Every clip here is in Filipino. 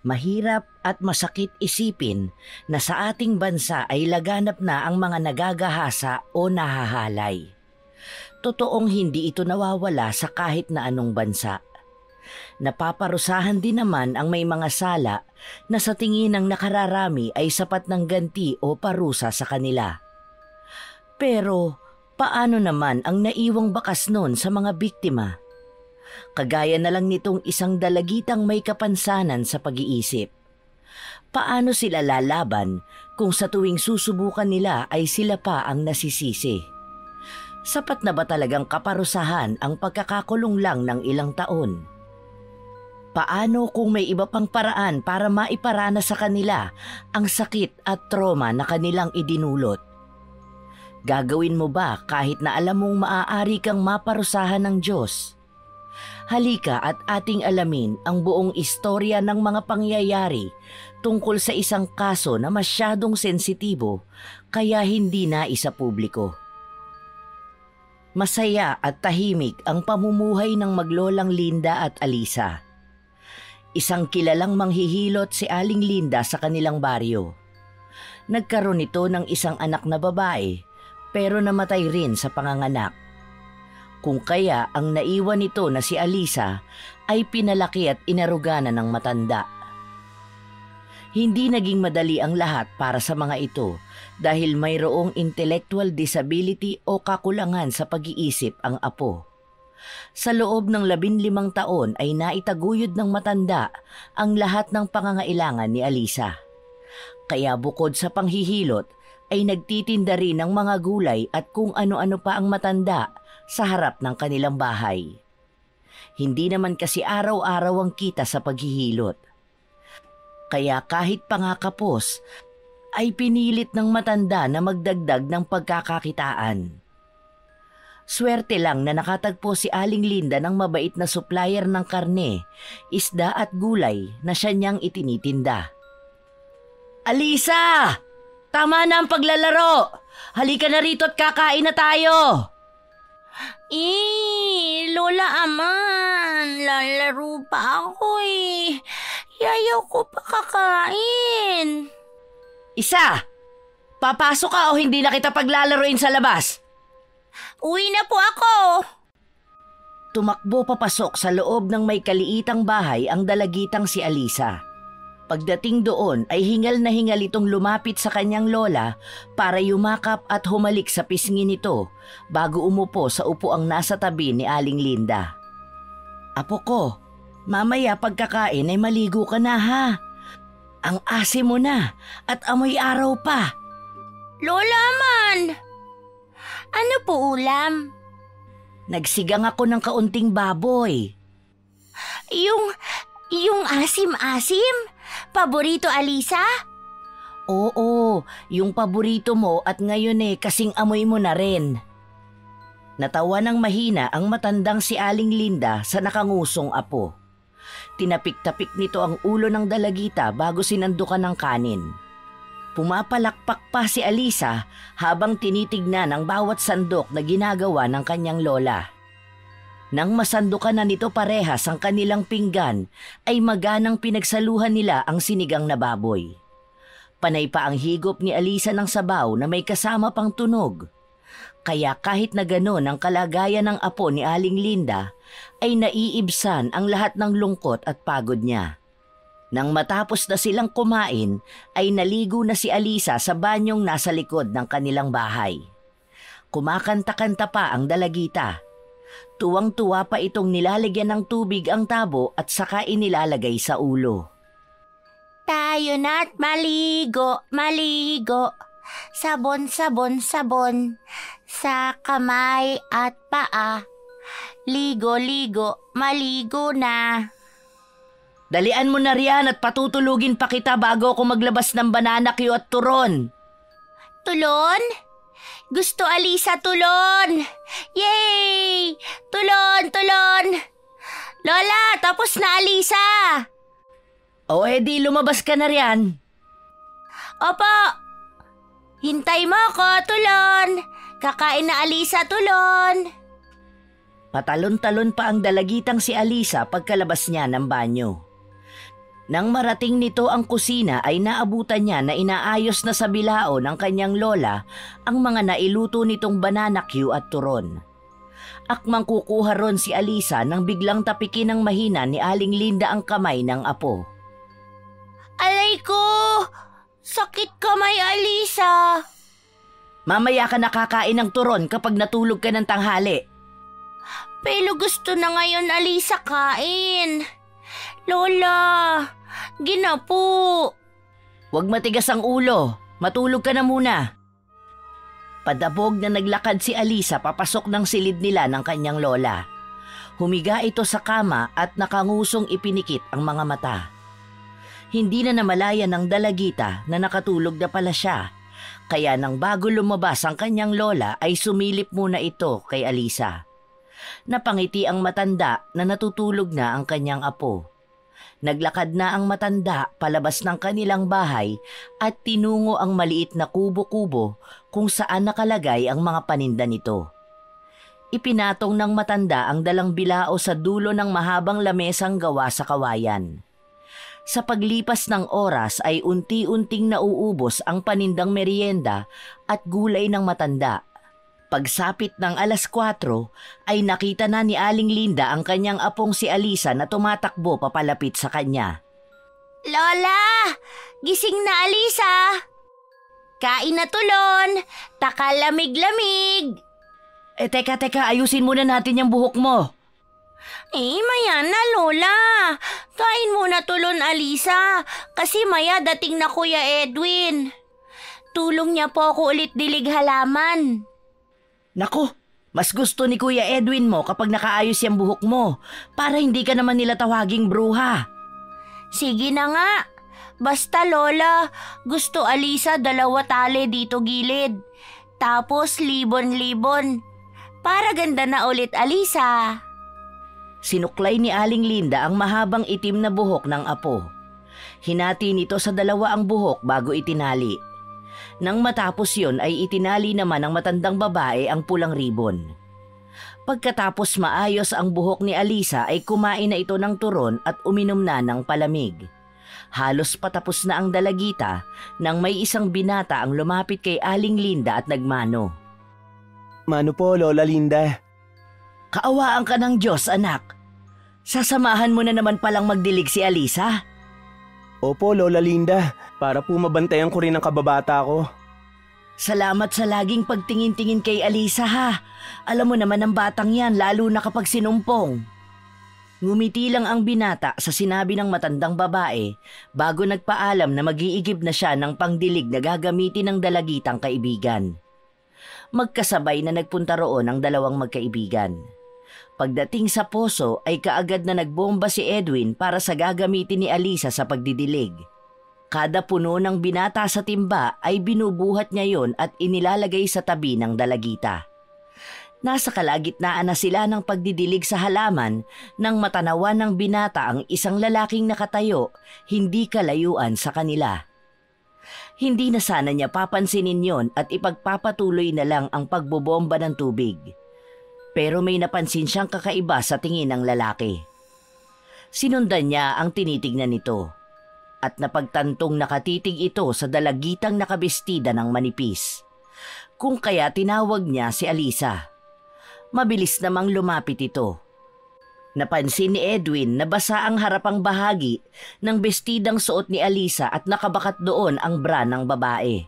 Mahirap at masakit isipin na sa ating bansa ay laganap na ang mga nagagahasa o nahahalay. Totoong hindi ito nawawala sa kahit na anong bansa. Napaparusahan din naman ang may mga sala na sa tingin ng nakararami ay sapat ng ganti o parusa sa kanila. Pero paano naman ang naiwang bakas nun sa mga biktima? Kagaya na lang nitong isang dalagitang may kapansanan sa pag-iisip. Paano sila lalaban kung sa tuwing susubukan nila ay sila pa ang nasisisi? Sapat na ba talagang kaparusahan ang pagkakakulong lang ng ilang taon? Paano kung may iba pang paraan para maiparana sa kanila ang sakit at trauma na kanilang idinulot? Gagawin mo ba kahit na alam mong maaari kang maparusahan ng Diyos? Halika at ating alamin ang buong istorya ng mga pangyayari tungkol sa isang kaso na masyadong sensitibo kaya hindi nais sa publiko. Masaya at tahimik ang pamumuhay ng maglolang Linda at Alisa. Isang kilalang manghihilot si Aling Linda sa kanilang baryo. Nagkaroon ito ng isang anak na babae pero namatay rin sa panganganak. Kung kaya ang naiwan nito na si Alisa ay pinalaki at inaruganan ng matanda. Hindi naging madali ang lahat para sa mga ito dahil mayroong intellectual disability o kakulangan sa pag-iisip ang apo. Sa loob ng 15 taon ay naitaguyod ng matanda ang lahat ng pangangailangan ni Alisa. Kaya bukod sa panghihilot ay nagtitinda rin ng mga gulay at kung ano-ano pa ang matanda sa harap ng kanilang bahay. Hindi naman kasi araw-araw ang kita sa paghihilot. Kaya kahit pangakapos, ay pinilit ng matanda na magdagdag ng pagkakakitaan. Swerte lang na nakatagpo si Aling Linda ng mabait na supplier ng karne, isda at gulay na siya niyang itinitinda. "Alisa! Tama na ang paglalaro! Halika na rito at kakain na tayo!" Lola Aman, lalaro pa ako eh. Yayaw ko pa kakain. "Isa! Papasok ka o hindi na kita paglalaroin sa labas?" Uwi na po ako. Tumakbo papasok sa loob ng may kaliitang bahay ang dalagitang si Alisa. Pagdating doon ay hingal na hingal itong lumapit sa kanyang lola para yumakap at humalik sa pisngi nito bago umupo sa upuang nasa tabi ni Aling Linda. "Apo ko, mamaya pagkakain ay maligo ka na ha. Ang asim mo na at amoy araw pa." Lola man, ano po ulam? "Nagsigang ako ng kaunting baboy." Yung asim-asim? Paborito, Alisa? "Oo, yung paborito mo at ngayon kasing amoy mo na rin." Natawa ng mahina ang matandang si Aling Linda sa nakangusong apo. Tinapik-tapik nito ang ulo ng dalagita bago sinandukan ng kanin. Pumapalakpak pa si Alisa habang tinitignan ang bawat sandok na ginagawa ng kanyang lola. Nang masandukan na nito parehas ang kanilang pinggan, ay maganang pinagsaluhan nila ang sinigang na baboy. Panay pa ang higop ni Alisa ng sabaw na may kasama pang tunog. Kaya kahit na ganon ang kalagayan ng apo ni Aling Linda, ay naiibsan ang lahat ng lungkot at pagod niya. Nang matapos na silang kumain, ay naligo na si Alisa sa banyong nasa likod ng kanilang bahay. Kumakanta-kanta pa ang dalagita. Tuwang-tuwa pa itong nilalagyan ng tubig ang tabo at saka inilalagay sa ulo. Tayo na't maligo, maligo. Sabon, sabon, sabon. Sa kamay at paa. Ligo, ligo, maligo na. "Dalian mo na riyan at patutulugin pa kita bago ako maglabas ng banana Q at turon." Tulon? Gusto, Alisa, tulon! Yay! Tulon, tulon! Lola, tapos na, Alisa! "O edi lumabas ka na riyan." Opo! Hintay mo ako, tulon! Kakain na, Alisa, tulon! Patalon-talon pa ang dalagitang si Alisa pagkalabas niya ng banyo. Nang marating nito ang kusina ay naabutan niya na inaayos na sa bilao ng kanyang lola ang mga nailuto nitong banana Q at turon. Akmang kukuha ron si Alisa nang biglang tapikin ng mahina ni Aling Linda ang kamay ng apo. Alay ko! Sakit kamay, Alisa! Mamaya ka nakakain ng turon kapag natulog ka ng tanghali. Pero gusto na ngayon, Alisa, kain. Lola, ginapo. Huwag matigas ang ulo. Matulog ka na muna. Padabog na naglakad si Alisa papasok ng silid nila ng kanyang lola. Humiga ito sa kama at nakangusong ipinikit ang mga mata. Hindi na namalaya ng dalagita na nakatulog na pala siya. Kaya nang bago lumabas ang kanyang lola ay sumilip muna ito kay Alisa. Napangiti ang matanda na natutulog na ang kanyang apo. Naglakad na ang matanda palabas ng kanilang bahay at tinungo ang maliit na kubo-kubo kung saan nakalagay ang mga paninda nito. Ipinatong ng matanda ang dalang bilao sa dulo ng mahabang lamesang gawa sa kawayan. Sa paglipas ng oras ay unti-unting nauubos ang panindang merienda at gulay ng matanda. Pagsapit ng 4:00 ay nakita na ni Aling Linda ang kanyang apong si Alisa na tumatakbo papalapit sa kanya. Lola! Gising na, Alisa! Kain na tulon! Taka lamig-lamig! Teka, ayusin muna natin yung buhok mo. Maya na, Lola. Kain muna tulon, Alisa. Kasi maya dating na Kuya Edwin. Tulong niya po ako ulit dilig halaman. Naku, mas gusto ni Kuya Edwin mo kapag nakaayos yung buhok mo para hindi ka naman nila tawaging bruha. Sige na nga. Basta, Lola, gusto Alisa 2 tali dito gilid. Tapos libon-libon. Para ganda na ulit, Alisa. Sinuklay ni Aling Linda ang mahabang itim na buhok ng apo. Hinati nito sa 2 ang buhok bago itinali. Nang matapos yon ay itinali naman ng matandang babae ang pulang ribon. Pagkatapos maayos ang buhok ni Alisa ay kumain na ito ng turon at uminom na ng palamig. Halos patapos na ang dalagita nang may isang binata ang lumapit kay Aling Linda at nagmano. Mano po, Lola Linda. Kaawaan ka ng Diyos, anak. Sasamahan mo na naman palang magdilig si Alisa? Opo, Lola Linda. Para po mabantayan ko rin ang kababata ko. Salamat sa laging pagtingin-tingin kay Alisa, ha. Alam mo naman ang batang yan, lalo na kapag sinumpong. Ngumiti lang ang binata sa sinabi ng matandang babae bago nagpaalam na mag-iigib na siya ng pangdilig na gagamitin ng dalagitang kaibigan. Magkasabay na nagpunta roon ang 2 magkaibigan. Pagdating sa poso ay kaagad na nagbomba si Edwin para sa gagamitin ni Alisa sa pagdidilig. Kada puno ng binata sa timba ay binubuhat niya yon at inilalagay sa tabi ng dalagita. Nasa kalagitnaan na sila ng pagdidilig sa halaman nang matanawan ng binata ang isang lalaking nakatayo, hindi kalayuan sa kanila. Hindi na sana niya papansinin yon at ipagpapatuloy na lang ang pagbobomba ng tubig. Pero may napansin siyang kakaiba sa tingin ng lalaki. Sinundan niya ang tinitignan nito at napagtantong nakatitig ito sa dalagitang nakabestida ng manipis. Kung kaya tinawag niya si Alisa. Mabilis namang lumapit ito. Napansin ni Edwin na basa ang harapang bahagi ng bestidang suot ni Alisa at nakabakat doon ang bra ng babae.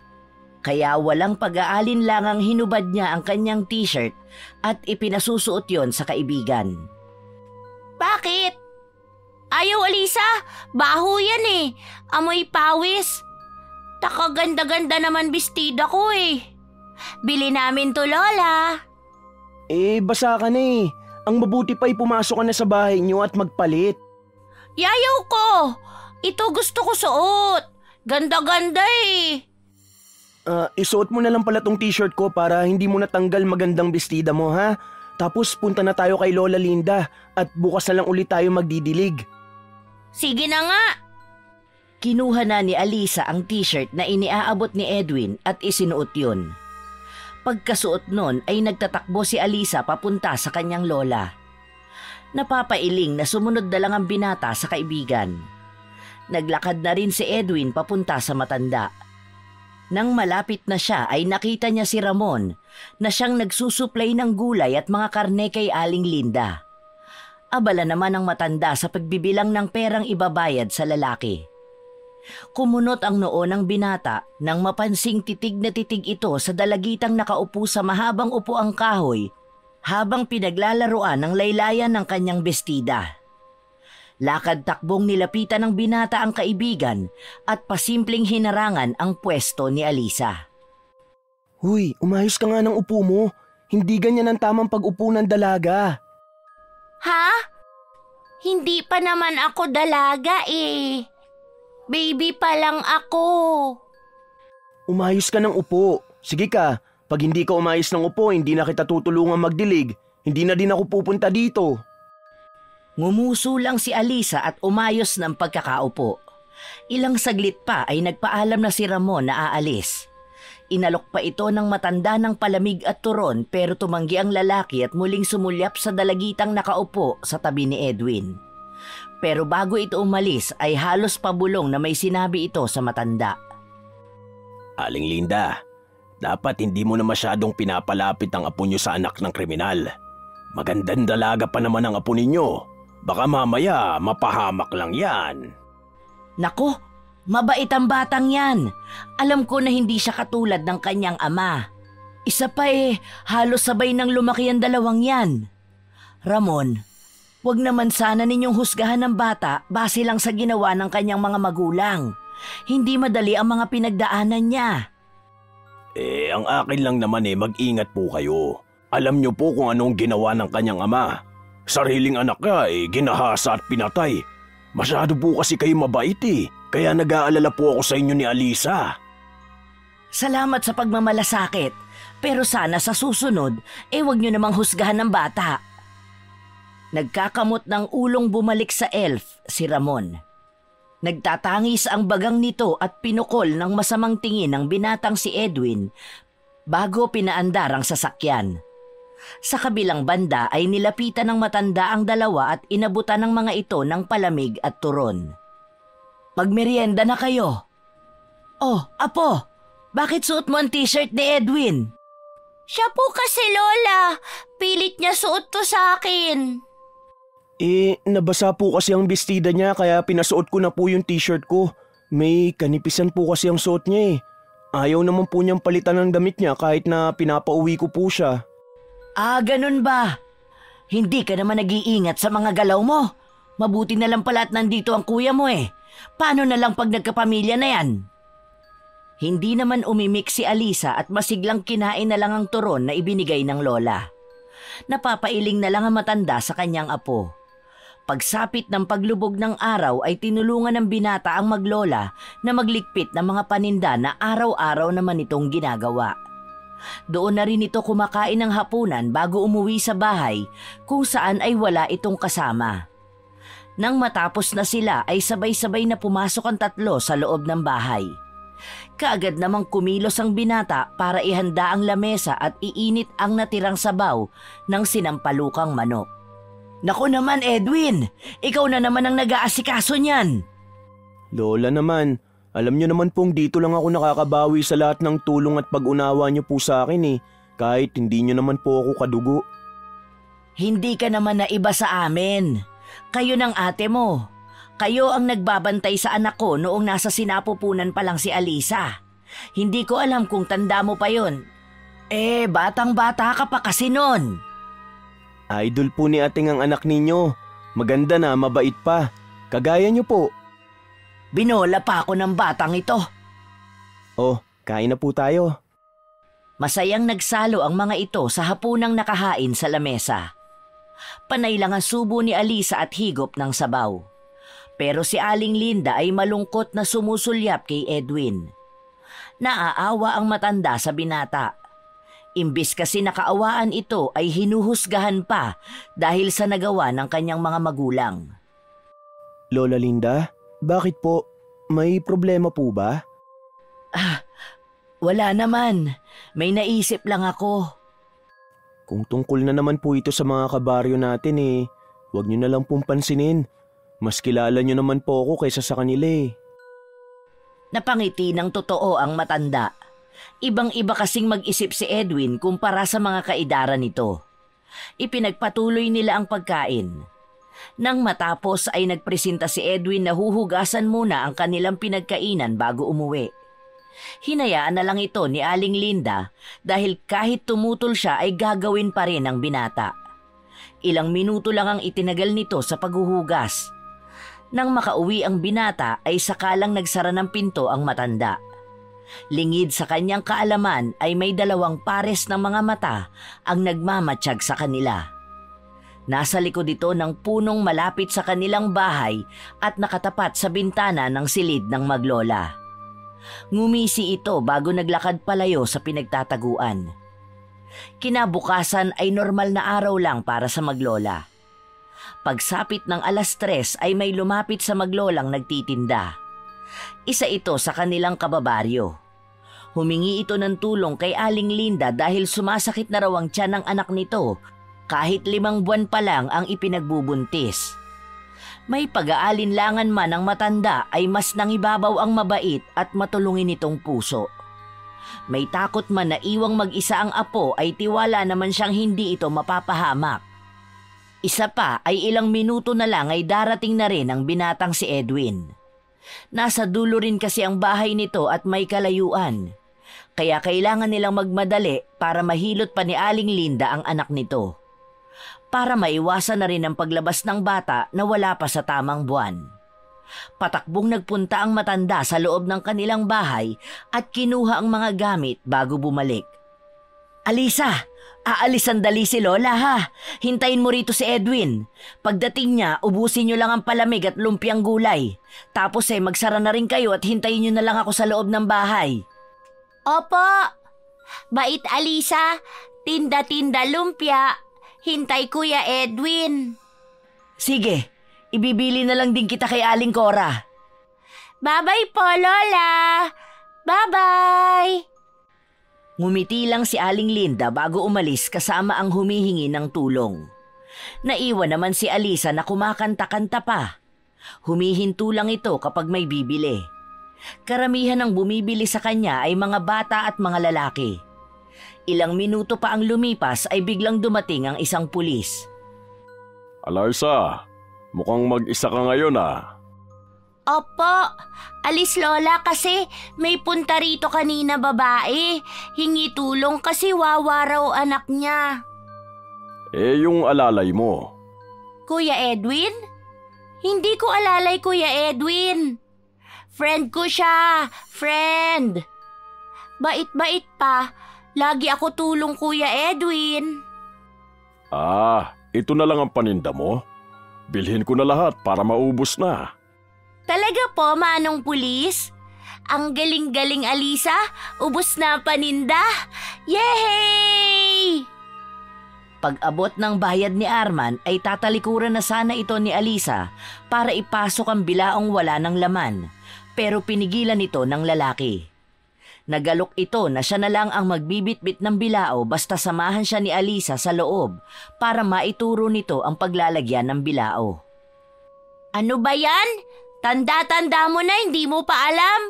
Kaya walang pag-aalinlangang hinubad niya ang kanyang t-shirt at ipinasusuot yon sa kaibigan. Bakit? Ayaw, Alisa. Baho yan eh. Amoy pawis. Takaganda-ganda naman bestida ko eh. Bili namin to, Lola. Basa ka na eh. Ang mabuti pa'y pumasok ka na sa bahay niyo at magpalit. Yayaw ko. Ito gusto ko suot. Ganda-ganda eh. Isuot mo na lang pala tong t-shirt ko para hindi mo natanggal magandang bestida mo, ha? Tapos punta na tayo kay Lola Linda at bukas na lang ulit tayo magdidilig. Sige na nga. Kinuha na ni Alisa ang t-shirt na iniaabot ni Edwin at isinuot yun. Pagkasuot nun ay nagtatakbo si Alisa papunta sa kanyang lola. Napapailing na sumunod na lang ang binata sa kaibigan. Naglakad na rin si Edwin papunta sa matanda. Nang malapit na siya ay nakita niya si Ramon na siyang nagsusuplay ng gulay at mga karne kay Aling Linda. Abala naman ang matanda sa pagbibilang ng perang ibabayad sa lalaki. Kumunot ang noo ng binata nang mapansing titig na titig ito sa dalagitang nakaupo sa mahabang upuang kahoy habang pinaglalaroan ng laylayan ng kanyang bestida. Lakad-takbong nilapitan ng binata ang kaibigan at pasimpleng hinarangan ang pwesto ni Alisa. Huy, umayos ka nga ng upo mo. Hindi ganyan ang tamang pag-upo ng dalaga. Ha? Hindi pa naman ako dalaga eh. Baby pa lang ako. Umayos ka ng upo. Sige ka, pag hindi ka umayos ng upo, hindi na kita tutulungan magdilig. Hindi na din ako pupunta dito. Ngumuso lang si Alisa at umayos ng pagkakaupo. Ilang saglit pa ay nagpaalam na si Ramon na aalis. Inalok pa ito ng matanda ng palamig at turon pero tumanggi ang lalaki at muling sumulyap sa dalagitang nakaupo sa tabi ni Edwin. Pero bago ito umalis ay halos pabulong na may sinabi ito sa matanda. Aling Linda, dapat hindi mo na masyadong pinapalapit ang apo niyo sa anak ng kriminal. Magandang dalaga pa naman ang apo ninyo. Baka mamaya mapahamak lang yan. Nako, mabait ang batang yan. Alam ko na hindi siya katulad ng kanyang ama. Isa pa halos sabay nang lumaki ang dalawang yan. Ramon, wag naman sana ninyong husgahan ng bata base lang sa ginawa ng kanyang mga magulang. Hindi madali ang mga pinagdaanan niya. Ang akin lang naman mag-ingat po kayo. Alam niyo po kung anong ginawa ng kanyang ama. Sariling anak niya ginahasa at pinatay. Masyado po kasi kayo mabait kaya nag-aalala po ako sa inyo ni Alisa. Salamat sa pagmamalasakit, pero sana sa susunod, wag niyo namang husgahan ng bata. Nagkakamot ng ulong bumalik sa elf si Ramon. Nagtatangis ang bagang nito at pinukol ng masamang tingin ng binatang si Edwin bago pinaandar ang sasakyan. Sa kabilang banda ay nilapitan ng matanda ang dalawa at inabutan ng mga ito ng palamig at turon. Magmerienda na kayo. Oh, apo, bakit suot mo ang t-shirt ni Edwin? Siya po kasi Lola. Pilit niya suot to sa akin. Nabasa po kasi ang bestida niya kaya pinasuot ko na po yung t-shirt ko. May kanipisan po kasi ang suot niya Ayaw naman po niyang palitan ng damit niya kahit na pinapauwi ko po siya. Ganun ba? Hindi ka naman nag-iingat sa mga galaw mo. Mabuti na lang pala at nandito ang kuya mo Paano na lang pag nagkapamilya na yan? Hindi naman umimik si Alisa at masiglang kinain na lang ang turon na ibinigay ng lola. Napapailing na lang ang matanda sa kanyang apo. Pagsapit ng paglubog ng araw ay tinulungan ng binata ang maglola na maglikpit ng mga paninda na araw-araw naman itong ginagawa. Doon na rin ito kumakain ng hapunan bago umuwi sa bahay kung saan ay wala itong kasama. Nang matapos na sila ay sabay-sabay na pumasok ang tatlo sa loob ng bahay. Kaagad namang kumilos ang binata para ihanda ang lamesa at iinit ang natirang sabaw ng sinampalukang manok. Naku naman Edwin, ikaw na naman ang nag-aasikaso niyan. Lola naman, alam niyo naman pong dito lang ako nakakabawi sa lahat ng tulong at pag-unawa niyo po sa akin kahit hindi niyo naman po ako kadugo. Hindi ka naman na iba sa amin. Kayo ng ate mo. Kayo ang nagbabantay sa anak ko noong nasa sinapupunan pa lang si Alisa. Hindi ko alam kung tanda mo pa yon. Batang-bata ka pa kasi nun. Idol po ni ating ang anak ninyo. Maganda na, mabait pa. Kagaya niyo po. Binola pa ako ng batang ito. Oh, kain na po tayo. Masayang nagsalo ang mga ito sa hapunang nakahain sa lamesa. Panay lang ang subo ni Alisa at higop ng sabaw. Pero si Aling Linda ay malungkot na sumusulyap kay Edwin. Naaawa ang matanda sa binata. Imbis kasi nakaawaan ito ay hinuhusgahan pa dahil sa nagawa ng kanyang mga magulang. Lola Linda, bakit po? May problema po ba? Wala naman. May naisip lang ako. Kung tungkol na naman po ito sa mga kabaryo natin huwag niyo na lang pong pansinin. Mas kilala niyo naman po ako kaysa sa kanila eh. Napangiti ng totoo ang matanda. Ibang-iba kasing mag-isip si Edwin kumpara sa mga kaedara nito. Ipinagpatuloy nila ang pagkain. Nang matapos ay nagpresenta si Edwin na huhugasan muna ang kanilang pinagkainan bago umuwi. Hinayaan na lang ito ni Aling Linda dahil kahit tumutol siya ay gagawin pa rin ang binata. Ilang minuto lang ang itinagal nito sa paghuhugas. Nang makauwi ang binata ay sakalang nagsara ng pinto ang matanda. Lingid sa kanyang kaalaman ay may 2 pares ng mga mata ang nagmamatsyag sa kanila. Nasa likod ito ng punong malapit sa kanilang bahay at nakatapat sa bintana ng silid ng maglola. Ngumisi ito bago naglakad palayo sa pinagtataguan. Kinabukasan ay normal na araw lang para sa maglola. Pagsapit ng 3:00 ay may lumapit sa maglolang nagtitinda. Isa ito sa kanilang kababaryo. Humingi ito ng tulong kay Aling Linda dahil sumasakit na raw ang tiyan ng anak nito kahit 5 buwan pa lang ang ipinagbubuntis. May pag-aalinlangan man ang matanda ay mas nangibabaw ang mabait at matulungin nitong puso. May takot man na iwang mag-isa ang apo ay tiwala naman siyang hindi ito mapapahamak. Isa pa ay ilang minuto na lang ay darating na rin ang binatang si Edwin. Nasa dulo rin kasi ang bahay nito at may kalayuan. Kaya kailangan nilang magmadali para mahilot pa ni Aling Linda ang anak nito. Para maiwasan na rin ang paglabas ng bata na wala pa sa tamang buwan. Patakbong nagpunta ang matanda sa loob ng kanilang bahay at kinuha ang mga gamit bago bumalik. "Alisa! Aalis sandali si Lola ha. Hintayin mo rito si Edwin. Pagdating niya, ubusin niyo lang ang palamig at lumpiang gulay. Tapos magsara na rin kayo at hintayin niyo na lang ako sa loob ng bahay." Opo. Bait Alisa, tinda-tinda lumpia. Hintay Kuya Edwin. "Sige, ibibili na lang din kita kay Aling Cora." Bye-bye po, Lola. Bye-bye. Ngumiti lang si Aling Linda bago umalis kasama ang humihingi ng tulong. Naiwan naman si Alisa na kumakanta-kanta pa. Humihinto lang ito kapag may bibili. Karamihan ng bumibili sa kanya ay mga bata at mga lalaki. Ilang minuto pa ang lumipas ay biglang dumating ang isang pulis. "Alisa, mukhang mag-isa ka ngayon ah." Opo, alis Lola kasi may punta rito kanina babae. Hingi tulong kasi wawa raw anak niya. Yung alalay mo. Kuya Edwin? Hindi ko alalay Kuya Edwin. Friend ko siya, friend. Bait-bait pa, lagi ako tulong Kuya Edwin. Ito na lang ang paninda mo? Bilhin ko na lahat para maubos na. Talaga po, Manong Pulis? Ang galing-galing Alisa, ubos na ang paninda. Yay! Pag-abot ng bayad ni Arman ay tatalikuran na sana ito ni Alisa para ipasok ang bilaong wala ng laman, pero pinigilan ito ng lalaki. Nagalok ito na siya na lang ang magbibitbit ng bilao basta samahan siya ni Alisa sa loob para maituro nito ang paglalagyan ng bilao. Ano ba yan? Tanda-tanda mo na, hindi mo pa alam.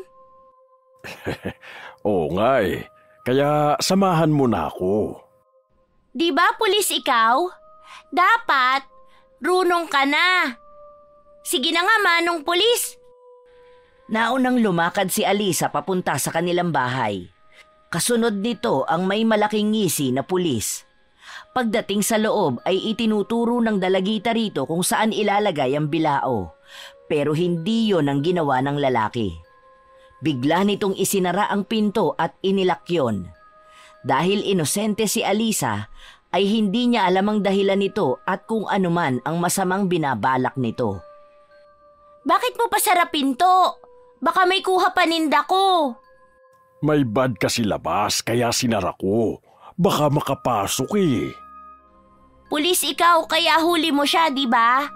Oo nga eh, kaya samahan mo na ako. Di ba pulis ikaw? Dapat, runong ka na. Sige na nga Manong Pulis. Naunang lumakad si Alisa papunta sa kanilang bahay. Kasunod nito ang may malaking ngisi na pulis. Pagdating sa loob ay itinuturo ng dalagita rito kung saan ilalagay ang bilao. Pero hindi yon ang ginawa ng lalaki. Bigla nitong isinara ang pinto at inilak yon. Dahil inosente si Alisa, ay hindi niya alam ang dahilan nito at kung anuman ang masamang binabalak nito. Bakit mo pasara pinto? Baka may kuha paninda ko. May bad kasi labas kaya sinara ko. Baka makapasok eh. Pulis ikaw kaya huli mo siya, di ba?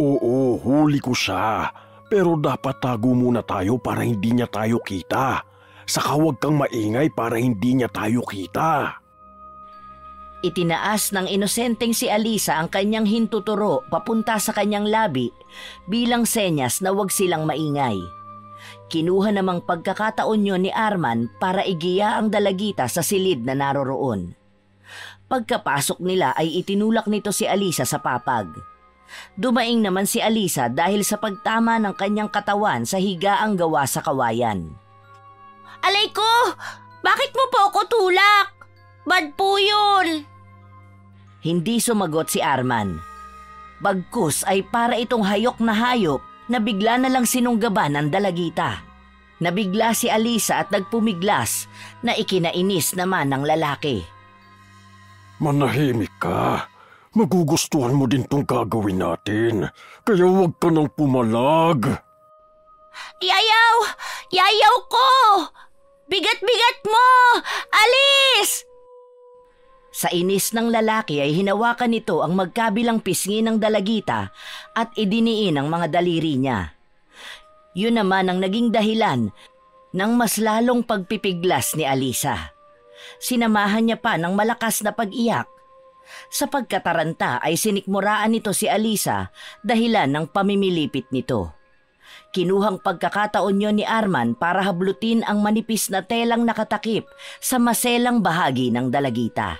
Oo, huli ko siya. Pero dapat tago muna tayo para hindi niya tayo kita. Saka huwag kang maingay para hindi niya tayo kita. Itinaas ng inosenteng si Alisa ang kanyang hintuturo papunta sa kanyang labi bilang senyas na huwag silang maingay. Kinuha namang pagkakataon yun ni Arman para igiya ang dalagita sa silid na naroroon. Pagkapasok nila ay itinulak nito si Alisa sa papag. Dumaing naman si Alisa dahil sa pagtama ng kanyang katawan sa higaang gawa sa kawayan. Alay ko! Bakit mo po ako tulak? Bad po yun! Hindi sumagot si Arman. Bagkus ay para itong hayok na hayop na bigla na lang sinunggaban ng dalagita. Nabigla si Alisa at nagpumiglas na ikinainis naman ng lalaki. Manahimik ka. Magugustuhan mo din tong gagawin natin. Kaya huwag ka nang pumalag. Yayaw! Yayaw ko! Bigat-bigat mo! Alis! Sa inis ng lalaki ay hinawakan nito ang magkabilang pisngi ng dalagita at idiniin ang mga daliri niya. Yun naman ang naging dahilan ng mas lalong pagpipiglas ni Alisa. Sinamahan niya pa ng malakas na pag-iyak. Sa pagkataranta ay sinikmuraan nito si Alisa dahilan ng pamimilipit nito. Kinuhang pagkakataon yon ni Arman para hablutin ang manipis na telang nakatakip sa maselang bahagi ng dalagita.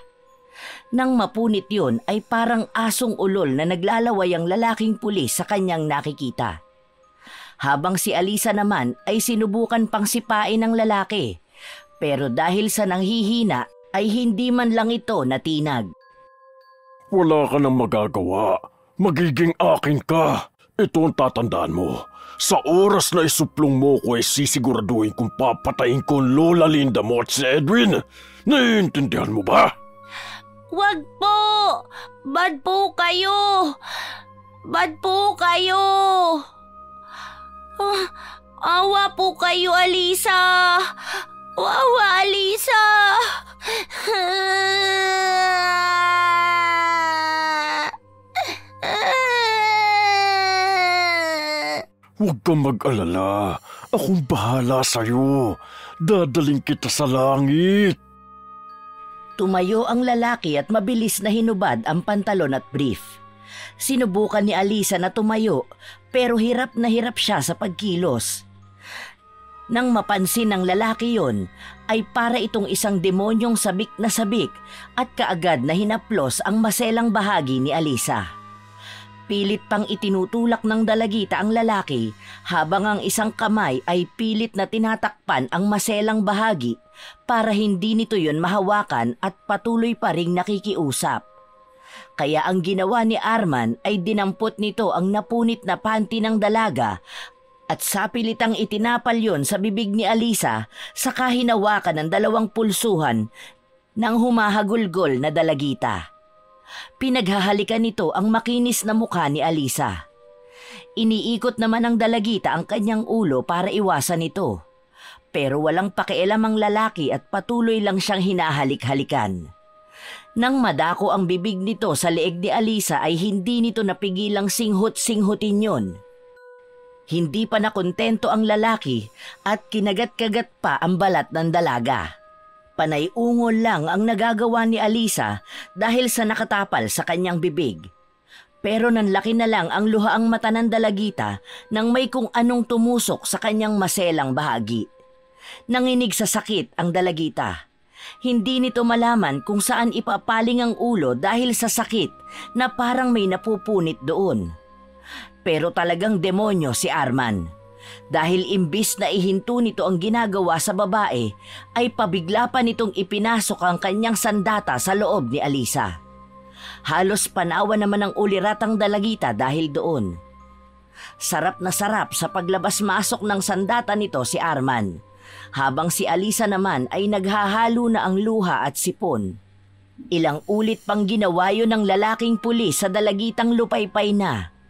Nang mapunit yun ay parang asong ulol na naglalaway ang lalaking pulis sa kanyang nakikita. Habang si Alisa naman ay sinubukan pang sipain ng lalaki, pero dahil sa nanghihina ay hindi man lang ito natinag. Wala ka nang magagawa. Magiging akin ka. Ito ang tatandaan mo. Sa oras na isuplong mo ko ay sisiguraduhin kung papatayin ko ang Lola Linda mo at si Edwin. Naiintindihan mo ba? Wag po! Bad po kayo! Bad po kayo! Awa po kayo, Alisa! Awa, Alisa! Huwag kang mag-alala. Akong bahala sa'yo. Dadaling kita sa langit. Tumayo ang lalaki at mabilis na hinubad ang pantalon at brief. Sinubukan ni Alisa na tumayo pero hirap na hirap siya sa pagkilos. Nang mapansin ng lalaki yon, ay para itong isang demonyong sabik na sabik at kaagad na hinaplos ang maselang bahagi ni Alisa. Pilit pang itinutulak ng dalagita ang lalaki habang ang isang kamay ay pilit na tinatakpan ang maselang bahagi para hindi nito yon mahawakan at patuloy pa ring nakikiusap. Kaya ang ginawa ni Arman ay dinampot nito ang napunit na panty ng dalaga at sapilitang itinapal yon sa bibig ni Alisa saka hinawakan ng dalawang pulsuhan ng humahagulgol na dalagita. Pinaghahalikan nito ang makinis na mukha ni Alisa. Iniikot naman ng dalagita ang kanyang ulo para iwasan ito. Pero walang pakialam ang lalaki at patuloy lang siyang hinahalik-halikan. Nang madako ang bibig nito sa leeg ni Alisa ay hindi nito napigilang singhut-singhutin yon. Hindi pa nakontento ang lalaki at kinagat-kagat pa ang balat ng dalaga. Panay ungol lang ang nagagawa ni Alisa dahil sa nakatapal sa kanyang bibig. Pero nanlaki na lang ang luhaang mata ng dalagita nang may kung anong tumusok sa kanyang maselang bahagi. Nanginig sa sakit ang dalagita. Hindi nito malaman kung saan ipapaling ang ulo dahil sa sakit na parang may napupunit doon. Pero talagang demonyo si Arman. Dahil imbis na ihinto nito ang ginagawa sa babae, ay pabigla pa nitong ipinasok ang kanyang sandata sa loob ni Alisa. Halos panawa naman ang uliratang dalagita dahil doon. Sarap na sarap sa paglabas-masok ng sandata nito si Arman, habang si Alisa naman ay naghahalo na ang luha at sipon. Ilang ulit pang ginawa yun ng lalaking pulis sa dalagitang lupaypay na.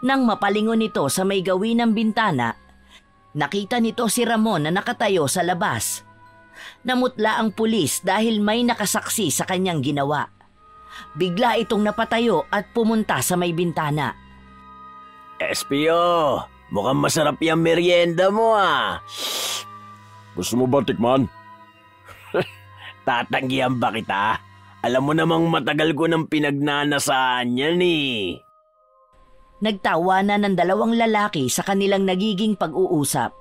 Nang mapalingon nito sa may gawin ng bintana, nakita nito si Ramon na nakatayo sa labas. Namutla ang pulis dahil may nakasaksi sa kanyang ginawa. Bigla itong napatayo at pumunta sa may bintana. SPO, mukhang masarap yung merienda mo ah. Gusto mo ba tikman? Tatanggihan ba kita? Alam mo namang matagal ko nang pinagnanasaan yan eh. Nagtawanan ng dalawang lalaki sa kanilang nagiging pag-uusap.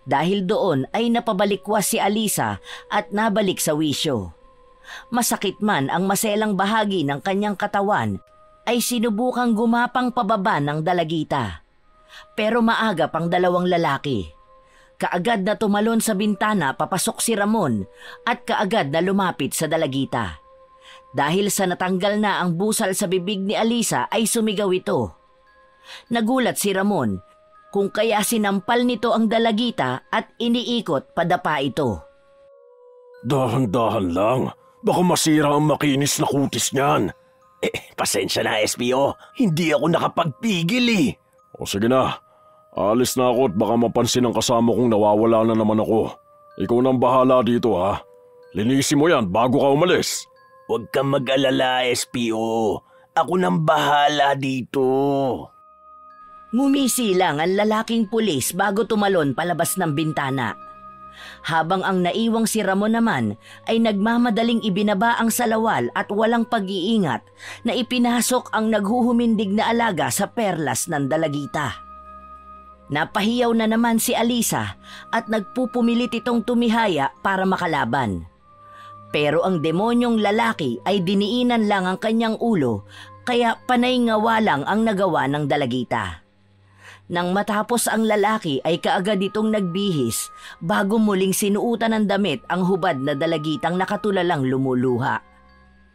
Dahil doon ay napabalikwas si Alisa at nabalik sa wisyo. Masakit man ang maselang bahagi ng kanyang katawan, ay sinubukang gumapang pababa ng dalagita. Pero maaga pang dalawang lalaki. Kaagad na tumalon sa bintana papasok si Ramon at kaagad na lumapit sa dalagita. Dahil sa natanggal na ang busal sa bibig ni Alisa ay sumigaw ito. Nagulat si Ramon kung kaya sinampal nito ang dalagita at iniikot padapa ito. Dahan-dahan lang. Baka masira ang makinis na kutis niyan. Pasensya na, SPO. Hindi ako nakapagpigil eh. O sige na. Alis na ako at baka mapansin ng kasama kong nawawala na naman ako. Ikaw nang bahala dito ha. Linisin mo yan bago ka umalis. Huwag kang mag-alala, SPO. Ako nang bahala dito. Ngumisi lang ang lalaking pulis bago tumalon palabas ng bintana. Habang ang naiwang si Ramon naman ay nagmamadaling ibinaba ang salawal at walang pag-iingat na ipinasok ang naghuhumindig na alaga sa perlas ng dalagita. Napahiyaw na naman si Alisa at nagpupumilit itong tumihaya para makalaban. Pero ang demonyong lalaki ay diniinan lang ang kanyang ulo kaya panay ngawa lang ang nagawa ng dalagita. Nang matapos ang lalaki ay kaagad itong nagbihis bago muling sinuutan ng damit ang hubad na dalagitang nakatulalang lumuluha.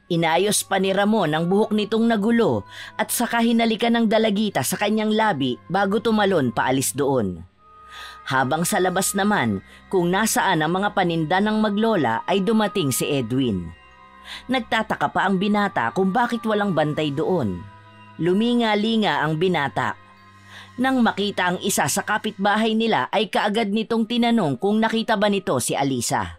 Inayos pa ni Ramon ang buhok nitong nagulo at saka hinalikan ng dalagita sa kanyang labi bago tumalon paalis doon. Habang sa labas naman, kung nasaan ang mga paninda ng maglola ay dumating si Edwin. Nagtataka pa ang binata kung bakit walang bantay doon. Luminga-linga ang binata. Nang makita ang isa sa kapitbahay nila ay kaagad nitong tinanong kung nakita ba nito si Alisa.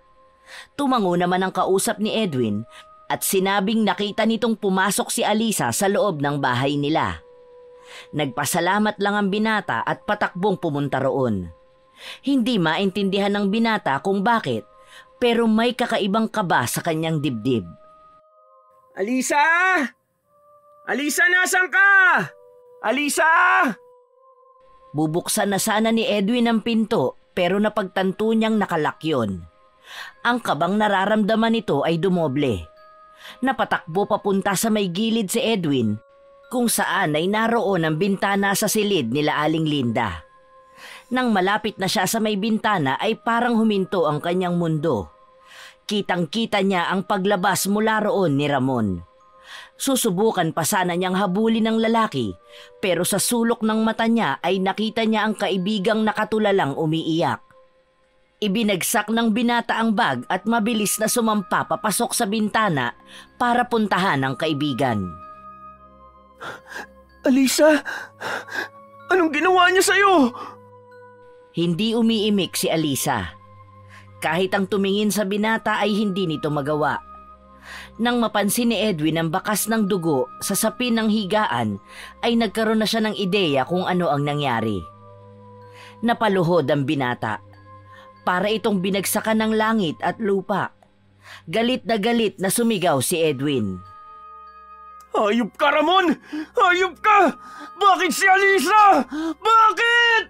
Tumango naman ang kausap ni Edwin at sinabing nakita nitong pumasok si Alisa sa loob ng bahay nila. Nagpasalamat lang ang binata at patakbong pumunta roon. Hindi maintindihan ng binata kung bakit, pero may kakaibang kaba sa kanyang dibdib. Alisa! Alisa, nasan ka? Alisa! Bubuksan na sana ni Edwin ang pinto pero napagtanto niyang nakalak yun. Ang kabang nararamdaman nito ay dumoble. Napatakbo papunta sa may gilid si Edwin kung saan ay naroon ang bintana sa silid nila Aling Linda. Nang malapit na siya sa may bintana ay parang huminto ang kanyang mundo. Kitang-kita niya ang paglabas mula roon ni Ramon. Susubukan pa sana niyang habulin ng lalaki pero sa sulok ng mata niya ay nakita niya ang kaibigang nakatulalang umiiyak. Ibinagsak ng binata ang bag at mabilis na sumampa papasok sa bintana para puntahan ang kaibigan. Alisa! Anong ginawa niya sa'yo? Hindi umiimik si Alisa. Kahit ang tumingin sa binata ay hindi nito magawa. Nang mapansin ni Edwin ang bakas ng dugo sa sapin ng higaan, ay nagkaroon na siya ng ideya kung ano ang nangyari. Napaluhod ang binata. Para itong binagsakan ng langit at lupa. Galit na sumigaw si Edwin. Hayop ka, Ramon! Hayop ka! Bakit si Alisa? Bakit?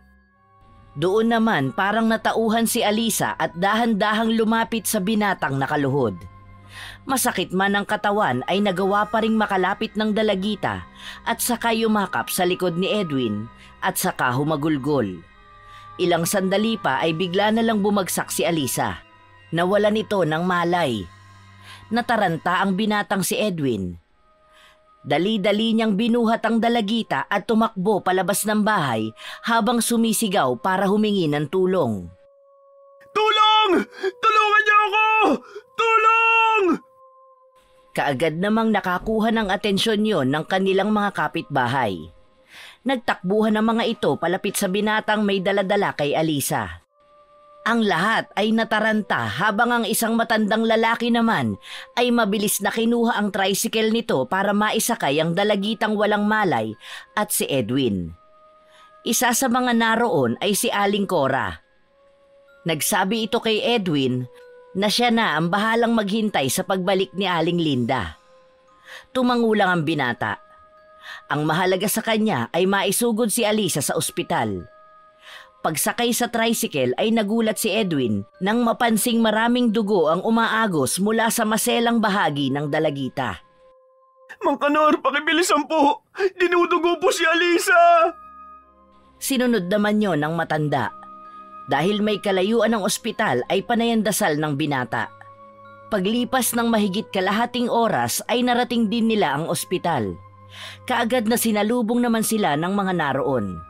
Doon naman parang natauhan si Alisa at dahan-dahang lumapit sa binatang nakaluhod. Masakit man ang katawan ay nagawa pa ring makalapit ng dalagita at saka yumakap sa likod ni Edwin at saka humagulgol. Ilang sandali pa ay bigla na lang bumagsak si Alisa. Nawalan ito ng malay. Nataranta ang binatang si Edwin. Dali-dali niyang binuhat ang dalagita at tumakbo palabas ng bahay habang sumisigaw para humingi ng tulong. Tulong! Tulungan niyo ako! Tulong! Kaagad namang nakakuha ng atensyon yon ng kanilang mga kapitbahay. Nagtakbuhan ang mga ito palapit sa binatang may daladala kay Alisa. Ang lahat ay nataranta habang ang isang matandang lalaki naman ay mabilis na kinuha ang tricycle nito para maisakay ang dalagitang walang malay at si Edwin. Isa sa mga naroon ay si Aling Cora. Nagsabi ito kay Edwin na siya na ang bahalang maghintay sa pagbalik ni Aling Linda. Tumangulang ang binata. Ang mahalaga sa kanya ay maisugod si Alisa sa ospital. Pagsakay sa tricycle ay nagulat si Edwin nang mapansing maraming dugo ang umaagos mula sa maselang bahagi ng dalagita. Mang Kanor, pakibilisan po! Dinudugo po si Alisa! Sinunod naman yon ng matanda. Dahil may kalayuan ng ospital ay panayandasal ng binata. Paglipas ng mahigit kalahating oras ay narating din nila ang ospital. Kaagad na sinalubong naman sila ng mga naroon.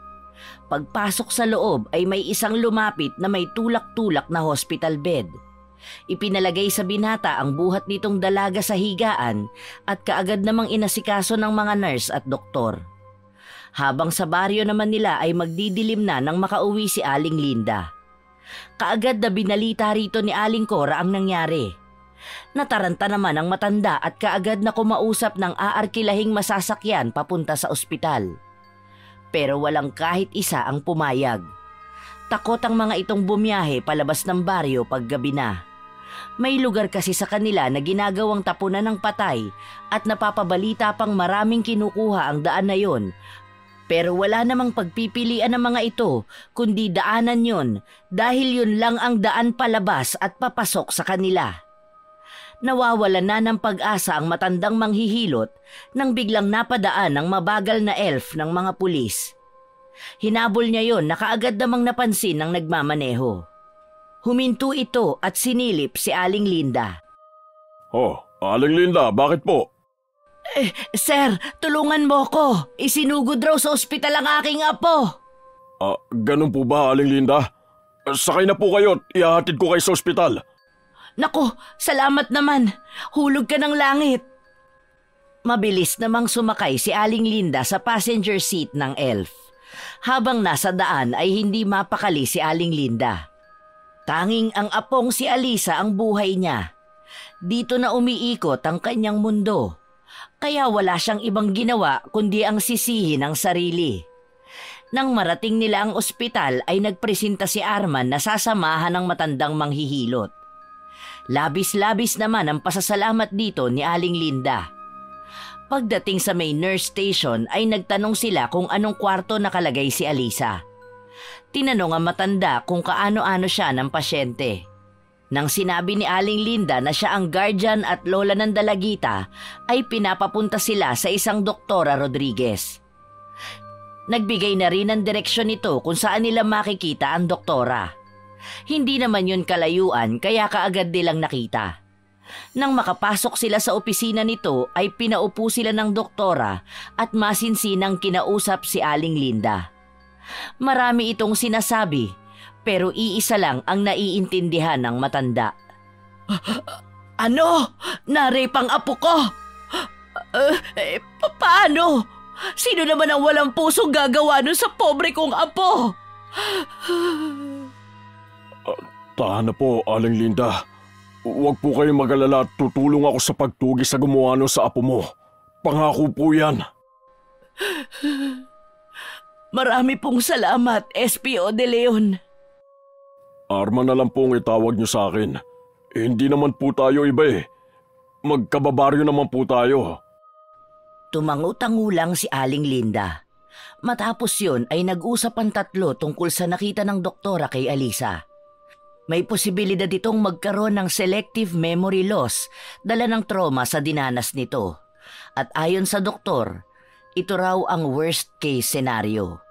Pagpasok sa loob ay may isang lumapit na may tulak-tulak na hospital bed. Ipinalagay sa binata ang buhat nitong dalaga sa higaan at kaagad namang inasikaso ng mga nurse at doktor. Habang sa baryo naman nila ay magdidilim na nang makauwi si Aling Linda. Kaagad na binalita rito ni Aling Cora ang nangyari. Nataranta naman ang matanda at kaagad na kumausap ng aarkilahing masasakyan papunta sa ospital. Pero walang kahit isa ang pumayag. Takot ang mga itong bumiyahe palabas ng baryo paggabi na. May lugar kasi sa kanila na ginagawang tapunan ng patay at napapabalita pang maraming kinukuha ang daan na yon. Pero wala namang pagpipilian ng mga ito kundi daanan yon dahil yun lang ang daan palabas at papasok sa kanila. Nawawalan na ng pag-asa ang matandang manghihilot nang biglang napadaan ng mabagal na elf ng mga pulis. Hinabol niya yon na kaagad namang napansin ng nagmamaneho. Huminto ito at sinilip si Aling Linda. Oh, Aling Linda, bakit po? Sir, tulungan mo ko. Isinugod raw sa ospital ang aking apo. Ganun po ba, Aling Linda? Sakay na po kayo at ihahatid ko kayo sa ospital. Naku, salamat naman. Hulog ka ng langit. Mabilis namang sumakay si Aling Linda sa passenger seat ng elf. Habang nasa daan ay hindi mapakali si Aling Linda. Tanging ang apong si Alisa ang buhay niya. Dito na umiikot ang kanyang mundo. Kaya wala siyang ibang ginawa kundi ang sisihin ng sarili. Nang marating nila ang ospital ay nagpresenta si Arman na sasamahan ng matandang manghihilot. Labis-labis naman ang pasasalamat dito ni Aling Linda. Pagdating sa may nurse station ay nagtanong sila kung anong kwarto nakalagay si Alisa. Tinanong ang matanda kung kaano-ano siya ng pasyente. Nang sinabi ni Aling Linda na siya ang guardian at lola ng dalagita, ay pinapapunta sila sa isang Doktora Rodriguez. Nagbigay na rin ng direksyon nito kung saan nila makikita ang doktora. Hindi naman yun kalayuan kaya kaagad nilang nakita. Nang makapasok sila sa opisina nito ay pinaupo sila ng doktora at masinsinang kinausap si Aling Linda. Marami itong sinasabi. Pero iisa lang ang naiintindihan ng matanda. Ano? Na-rape ang apo ko? Paano? Sino naman ang walang pusong gagawa nun sa pobre kong apo? Tahan na po, Aling Linda. Huwag po kayong mag-alala at tutulong ako sa pagtugis sa gumawa nun sa apo mo. Pangako po yan. Marami pong salamat, SPO De Leon. Arman na lang pong itawag niyo sa akin. Hindi naman po tayo iba eh. Magkababaryo naman po tayo. Tumangu-tangu lang si Aling Linda. Matapos yun ay nag-usap ang tatlo tungkol sa nakita ng doktora kay Alisa. May posibilidad itong magkaroon ng selective memory loss dala ng trauma sa dinanas nito. At ayon sa doktor, ito raw ang worst case scenario.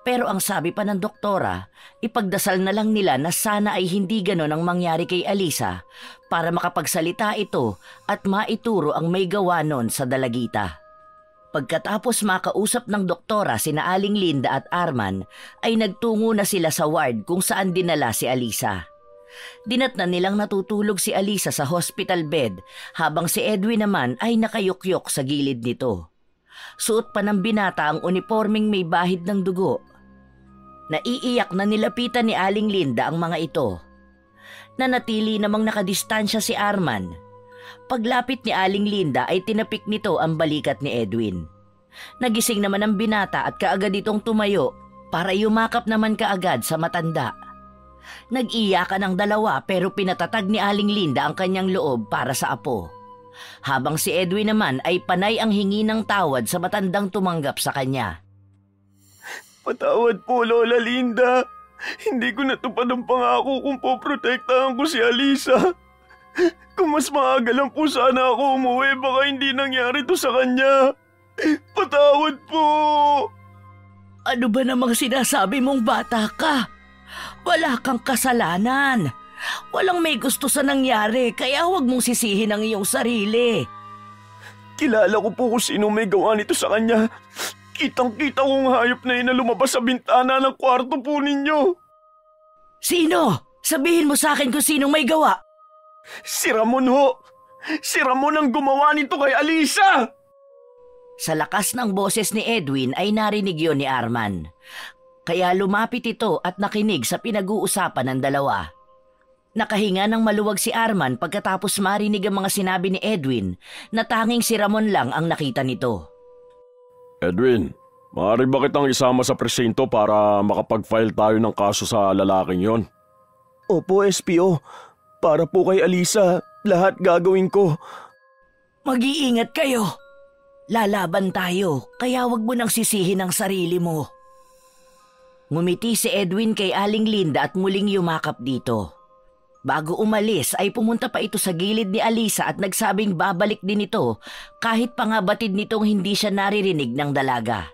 Pero ang sabi pa ng doktora, ipagdasal na lang nila na sana ay hindi ganon ang mangyari kay Alisa para makapagsalita ito at maituro ang may gawa nun sa dalagita. Pagkatapos makausap ng doktora sina Aling Linda at Arman, ay nagtungo na sila sa ward kung saan dinala si Alisa. Dinatnan nilang natutulog si Alisa sa hospital bed habang si Edwin naman ay nakayukyok sa gilid nito. Suot pa ng binata ang uniforming may bahid ng dugo. Naiiyak na nilapitan ni Aling Linda ang mga ito. Nanatili namang nakadistansya si Arman. Paglapit ni Aling Linda ay tinapik nito ang balikat ni Edwin. Nagising naman ang binata at kaagad itong tumayo para yumakap naman kaagad sa matanda. Nag-iyakan ang dalawa pero pinatatag ni Aling Linda ang kanyang loob para sa apo. Habang si Edwin naman ay panay ang hingi ng tawad sa matandang tumanggap sa kanya. Patawad po, Lola Linda. Hindi ko natupad ang pangako kung poprotektahan ko si Alisa. Kung mas maaga lang po sana ako umuwi, baka hindi nangyari to sa kanya. Patawad po! Ano ba namang sinasabi mong bata ka? Wala kang kasalanan. Walang may gusto sa nangyari, kaya huwag mong sisihin ang iyong sarili. Kilala ko po kung sino may gawa nito sa kanya. Kitang-kita kong hayop na yun na lumabas sa bintana ng kwarto po ninyo. Sino? Sabihin mo sa akin kung sinong may gawa. Si Ramon ho! Si Ramon ang gumawa nito kay Alisa! Sa lakas ng boses ni Edwin ay narinig yon ni Arman. Kaya lumapit ito at nakinig sa pinag-uusapan ng dalawa. Nakahinga ng maluwag si Arman pagkatapos marinig ang mga sinabi ni Edwin na tanging si Ramon lang ang nakita nito. Edwin, maaari ba kitang isama sa presinto para makapag-file tayo ng kaso sa lalaking yon? Opo, SPO. Para po kay Alisa, lahat gagawin ko. Mag-iingat kayo. Lalaban tayo, kaya wag mo nang sisihin ang sarili mo. Ngumiti si Edwin kay Aling Linda at muling yumakap dito. Bago umalis ay pumunta pa ito sa gilid ni Alisa at nagsabing babalik din ito kahit pa nga batid nitong hindi siya naririnig ng dalaga.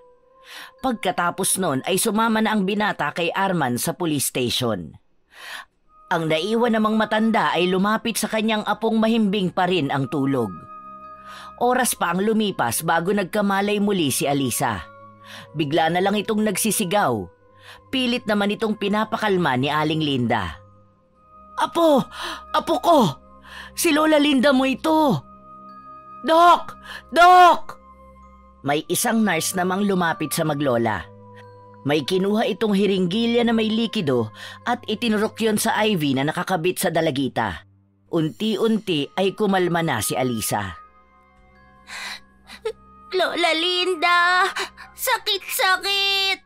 Pagkatapos nun ay sumama na ang binata kay Arman sa police station. Ang naiwan namang matanda ay lumapit sa kanyang apong mahimbing pa rin ang tulog. Oras pa ang lumipas bago nagkamalay muli si Alisa. Bigla na lang itong nagsisigaw. Pilit naman itong pinapakalma ni Aling Linda. Apo! Apo ko! Si Lola Linda mo ito! Dok! Dok! May isang nurse namang lumapit sa maglola. May kinuha itong hiringgilya na may likido at itinurok yon sa IV na nakakabit sa dalagita. Unti-unti ay kumalma na si Alisa. Lola Linda, sakit-sakit.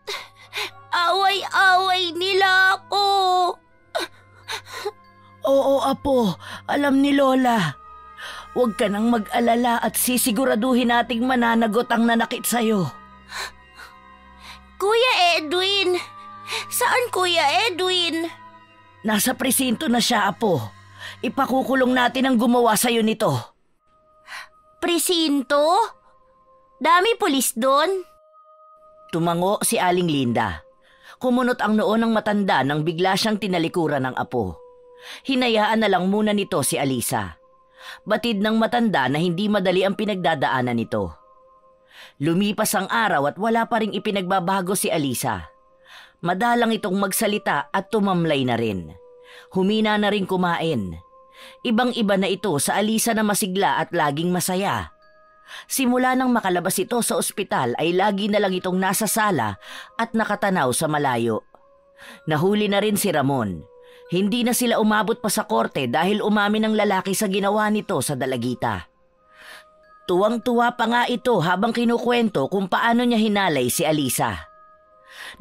Away-away nila ako. Oo, Apo. Alam ni Lola. Huwag ka nang mag-alala at sisiguraduhin nating mananagot ang nanakit sa'yo. Kuya Edwin! Saan Kuya Edwin? Nasa presinto na siya, Apo. Ipakukulong natin ang gumawa sa'yo nito. Presinto? Dami pulis doon? Tumango si Aling Linda. Kumunot ang noo ng matanda nang bigla siyang tinalikuran ng apo. Hinayaan na lang muna nito si Alisa. Batid ng matanda na hindi madali ang pinagdadaanan nito. Lumipas ang araw at wala pa ring ipinagbabago si Alisa. Madalang itong magsalita at tumamlay na rin. Humina na rin kumain. Ibang-iba na ito sa Alisa na masigla at laging masaya. Simula nang makalabas ito sa ospital ay lagi na lang itong nasa sala at nakatanaw sa malayo. Nahuli na rin si Ramon. Hindi na sila umabot pa sa korte dahil umamin ang lalaki sa ginawa nito sa dalagita. Tuwang-tuwa pa nga ito habang kinukwento kung paano niya hinalay si Alisa.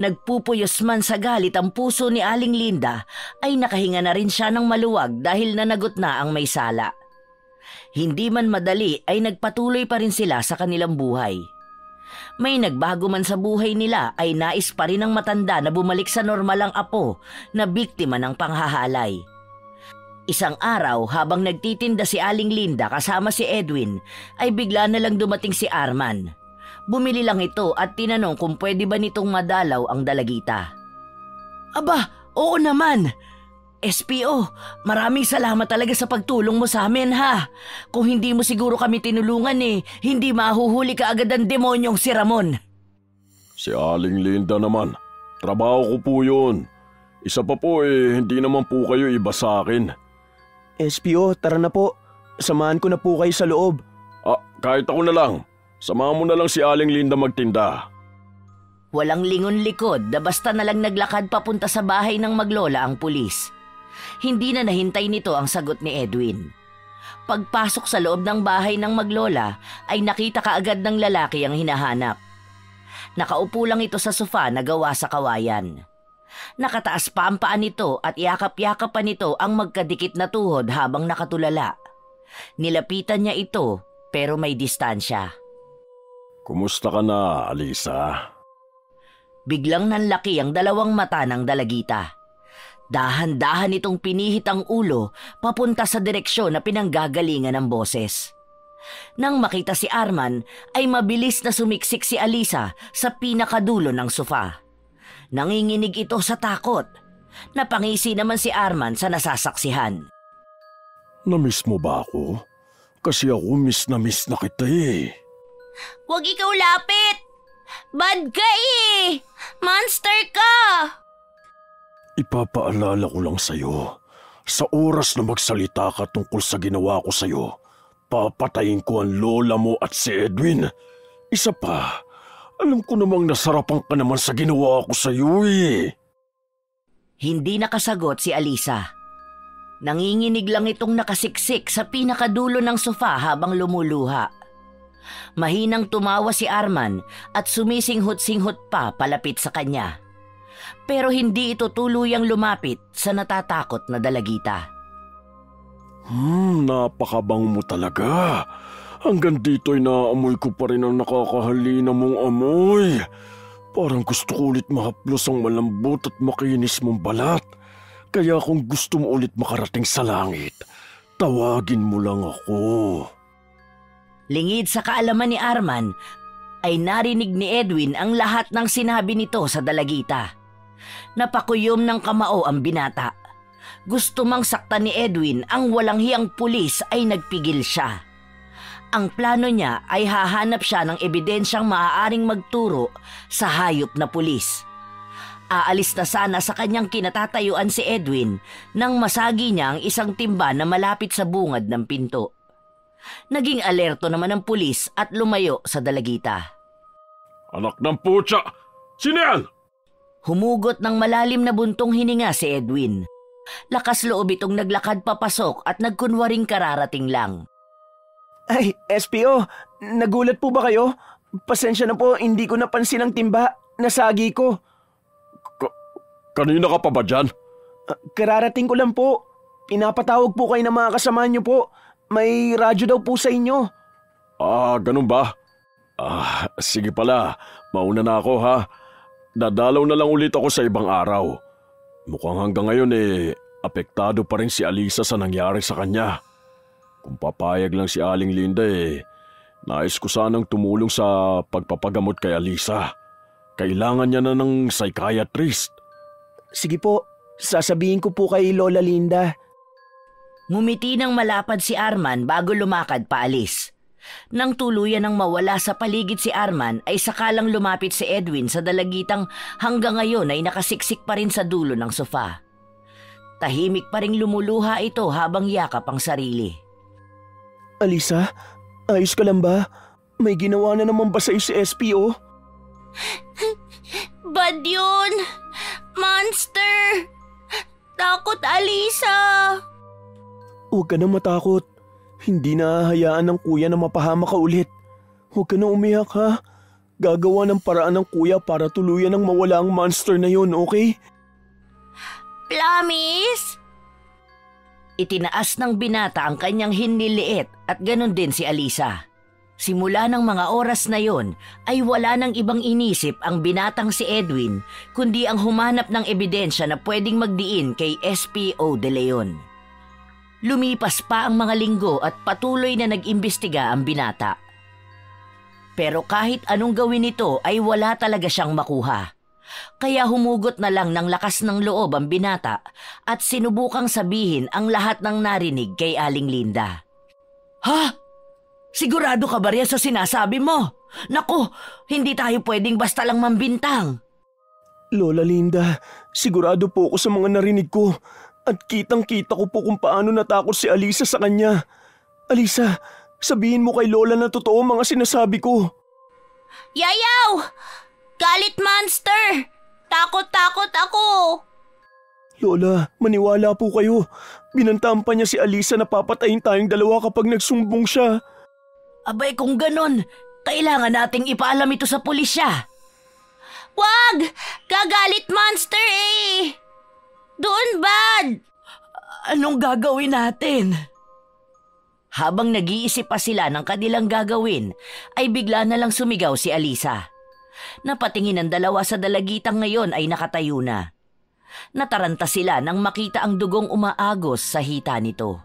Nagpupuyos man sa galit ang puso ni Aling Linda ay nakahinga na rin siya ng maluwag dahil nanagot na ang may sala. Hindi man madali ay nagpatuloy pa rin sila sa kanilang buhay. May nagbago man sa buhay nila ay nais pa rin ng matanda na bumalik sa normal ang apo na biktima ng panghahalay. Isang araw habang nagtitinda si Aling Linda kasama si Edwin ay bigla na lang dumating si Arman. Bumili lang ito at tinanong kung pwede ba nitong madalaw ang dalagita. Aba, oo naman! SPO, maraming salamat talaga sa pagtulong mo sa amin ha. Kung hindi mo siguro kami tinulungan hindi mahuhuli ka agad ang demonyong si Ramon. Si Aling Linda naman, trabaho ko po yun. Isa pa po hindi naman po kayo iba sa akin. SPO, tara na po. Samahan ko na po kayo sa loob. Kahit ako na lang. Samahan mo na lang si Aling Linda magtinda. Walang lingon-likod na basta na lang naglakad papunta sa bahay ng maglola ang pulis. Hindi na nahintay nito ang sagot ni Edwin. Pagpasok sa loob ng bahay ng maglola ay nakita kaagad ng lalaki ang hinahanap. Nakaupo lang ito sa sofa na gawa sa kawayan. Nakataas pa ang paa nito at yakap-yakap pa nito ang magkadikit na tuhod habang nakatulala. Nilapitan niya ito pero may distansya. Kumusta ka na, Alisa? Biglang nanlaki ang dalawang mata ng dalagita. Dahan-dahan itong pinihit ang ulo papunta sa direksyon na pinanggagalingan ng boses. Nang makita si Arman ay mabilis na sumiksik si Alisa sa pinakadulo ng sofa. Nanginginig ito sa takot. Napangisi naman si Arman sa nasasaksihan. Namiss mo ba ako? Kasi ako miss na kita eh. Huwag ikaw lapit! Bad ka eh! Monster ka! Ipapaalala ko lang sa'yo, sa oras na magsalita ka tungkol sa ginawa ko sa'yo, papatayin ko ang lola mo at si Edwin. Isa pa, alam ko namang nasarapan ka naman sa ginawa ko sa'yo eh. Hindi nakasagot si Alisa. Nanginginig lang itong nakasiksik sa pinakadulo ng sofa habang lumuluha. Mahinang tumawa si Arman at sumisinghot-singhot pa palapit sa kanya. Pero hindi ito tuluyang lumapit sa natatakot na dalagita. Napakabang mo talaga. Hanggang dito'y naamoy ko pa rin ang nakakahalina mong amoy. Parang gusto ko ulit mahaplos ang malambot at makinis mong balat. Kaya kung gusto mo ulit makarating sa langit, tawagin mo lang ako. Lingid sa kaalaman ni Arman, ay narinig ni Edwin ang lahat ng sinabi nito sa dalagita. Napakuyom ng kamao ang binata. Gusto mang saktan ni Edwin ang walang hiyang pulis ay nagpigil siya. Ang plano niya ay hahanap siya ng ebidensyang maaaring magturo sa hayop na pulis. Aalis na sana sa kanyang kinatatayuan si Edwin nang masagi niya ang isang timba na malapit sa bungad ng pinto. Naging alerto naman ang pulis at lumayo sa dalagita. Anak ng putya! Sino yan? Humugot ng malalim na buntong hininga si Edwin. Lakas loob itong naglakad papasok at nagkunwaring kararating lang. Ay, SPO, nagulat po ba kayo? Pasensya na po, hindi ko napansin ang timba. Nasagi ko. Kanina ka pa ba dyan? Kararating ko lang po. Pinapatawag po kayo ng mga kasama niyo po. May radyo daw po sa inyo. Ganun ba? Sige pala. Mauna na ako ha. Dadalaw na lang ulit ako sa ibang araw. Mukhang hanggang ngayon apektado pa rin si Alisa sa nangyari sa kanya. Kung papayag lang si Aling Linda nais ko sanang tumulong sa pagpapagamot kay Alisa. Kailangan niya na ng psychiatrist. Sige po, sasabihin ko po kay Lola Linda. Ngumiti ng malapad si Arman bago lumakad paalis. Nang tuluyan ng mawala sa paligid si Arman ay sakalang lumapit si Edwin sa dalagitang hanggang ngayon ay nakasiksik pa rin sa dulo ng sofa. Tahimik pa ring lumuluha ito habang yakap ang sarili. Alisa, ayos ka lang ba? May ginawa na naman ba sa'yo si SPO? Bad yun! Monster! Takot, Alisa! Huwag ka na matakot. Hindi na hahayaan ng kuya na mapahama ka ulit. Huwag ka na umiyak ha. Gagawa ng paraan ng kuya para tuluyan ng mawala ang monster na yun, okay? Promise? Itinaas ng binata ang kanyang hiniliit at ganon din si Alisa. Simula ng mga oras na yon ay wala nang ibang inisip ang binatang si Edwin kundi ang humanap ng ebidensya na pwedeng magdiin kay SPO De Leon. Lumipas pa ang mga linggo at patuloy na nag-imbestiga ang binata. Pero kahit anong gawin nito ay wala talaga siyang makuha. Kaya humugot na lang ng lakas ng loob ang binata at sinubukang sabihin ang lahat ng narinig kay Aling Linda. Ha? Sigurado ka ba riyan sa sinasabi mo? Naku, hindi tayo pwedeng basta lang mambintang. Lola Linda, sigurado po ako sa mga narinig ko. At kitang-kita ko po kung paano natakot si Alisa sa kanya. Alisa, sabihin mo kay Lola na totoo mga sinasabi ko. Yayaw! Galit monster! Takot-takot ako! Lola, maniwala po kayo. Binantaan pa niya si Alisa na papatayin tayong dalawa kapag nagsumbong siya. Abay kung ganon, kailangan nating ipaalam ito sa pulisya. Wag! Gagalit monster eh! Doon, bad! Anong gagawin natin? Habang nag-iisip pa sila ng kanilang gagawin, ay bigla na lang sumigaw si Alisa. Napatingin ang dalawa sa dalagitang ngayon ay nakatayo na. Nataranta sila nang makita ang dugong umaagos sa hita nito.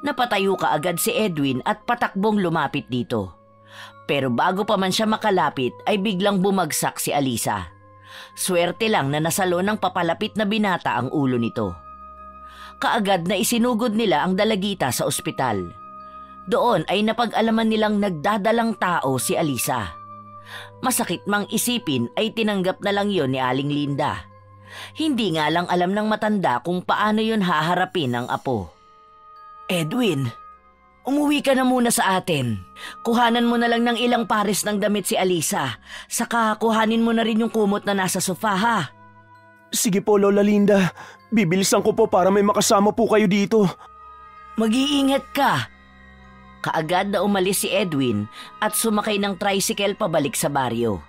Napatayo kaagad si Edwin at patakbong lumapit dito. Pero bago pa man siya makalapit ay biglang bumagsak si Alisa. Swerte lang na nasalo ng papalapit na binata ang ulo nito. Kaagad na isinugod nila ang dalagita sa ospital. Doon ay napag-alaman nilang nagdadalang tao si Alisa. Masakit mang isipin ay tinanggap na lang yon ni Aling Linda. Hindi nga lang alam ng matanda kung paano yon haharapin ng apo. Edwin, umuwi ka na muna sa atin. Kuhanan mo na lang ng ilang pares ng damit si Alisa. Saka kuhanin mo na rin yung kumot na nasa sofa ha. Sige po, Lola Linda. Bibilisan ko po para may makasama po kayo dito. Mag-iingat ka. Kaagad na umalis si Edwin at sumakay ng tricycle pabalik sa baryo.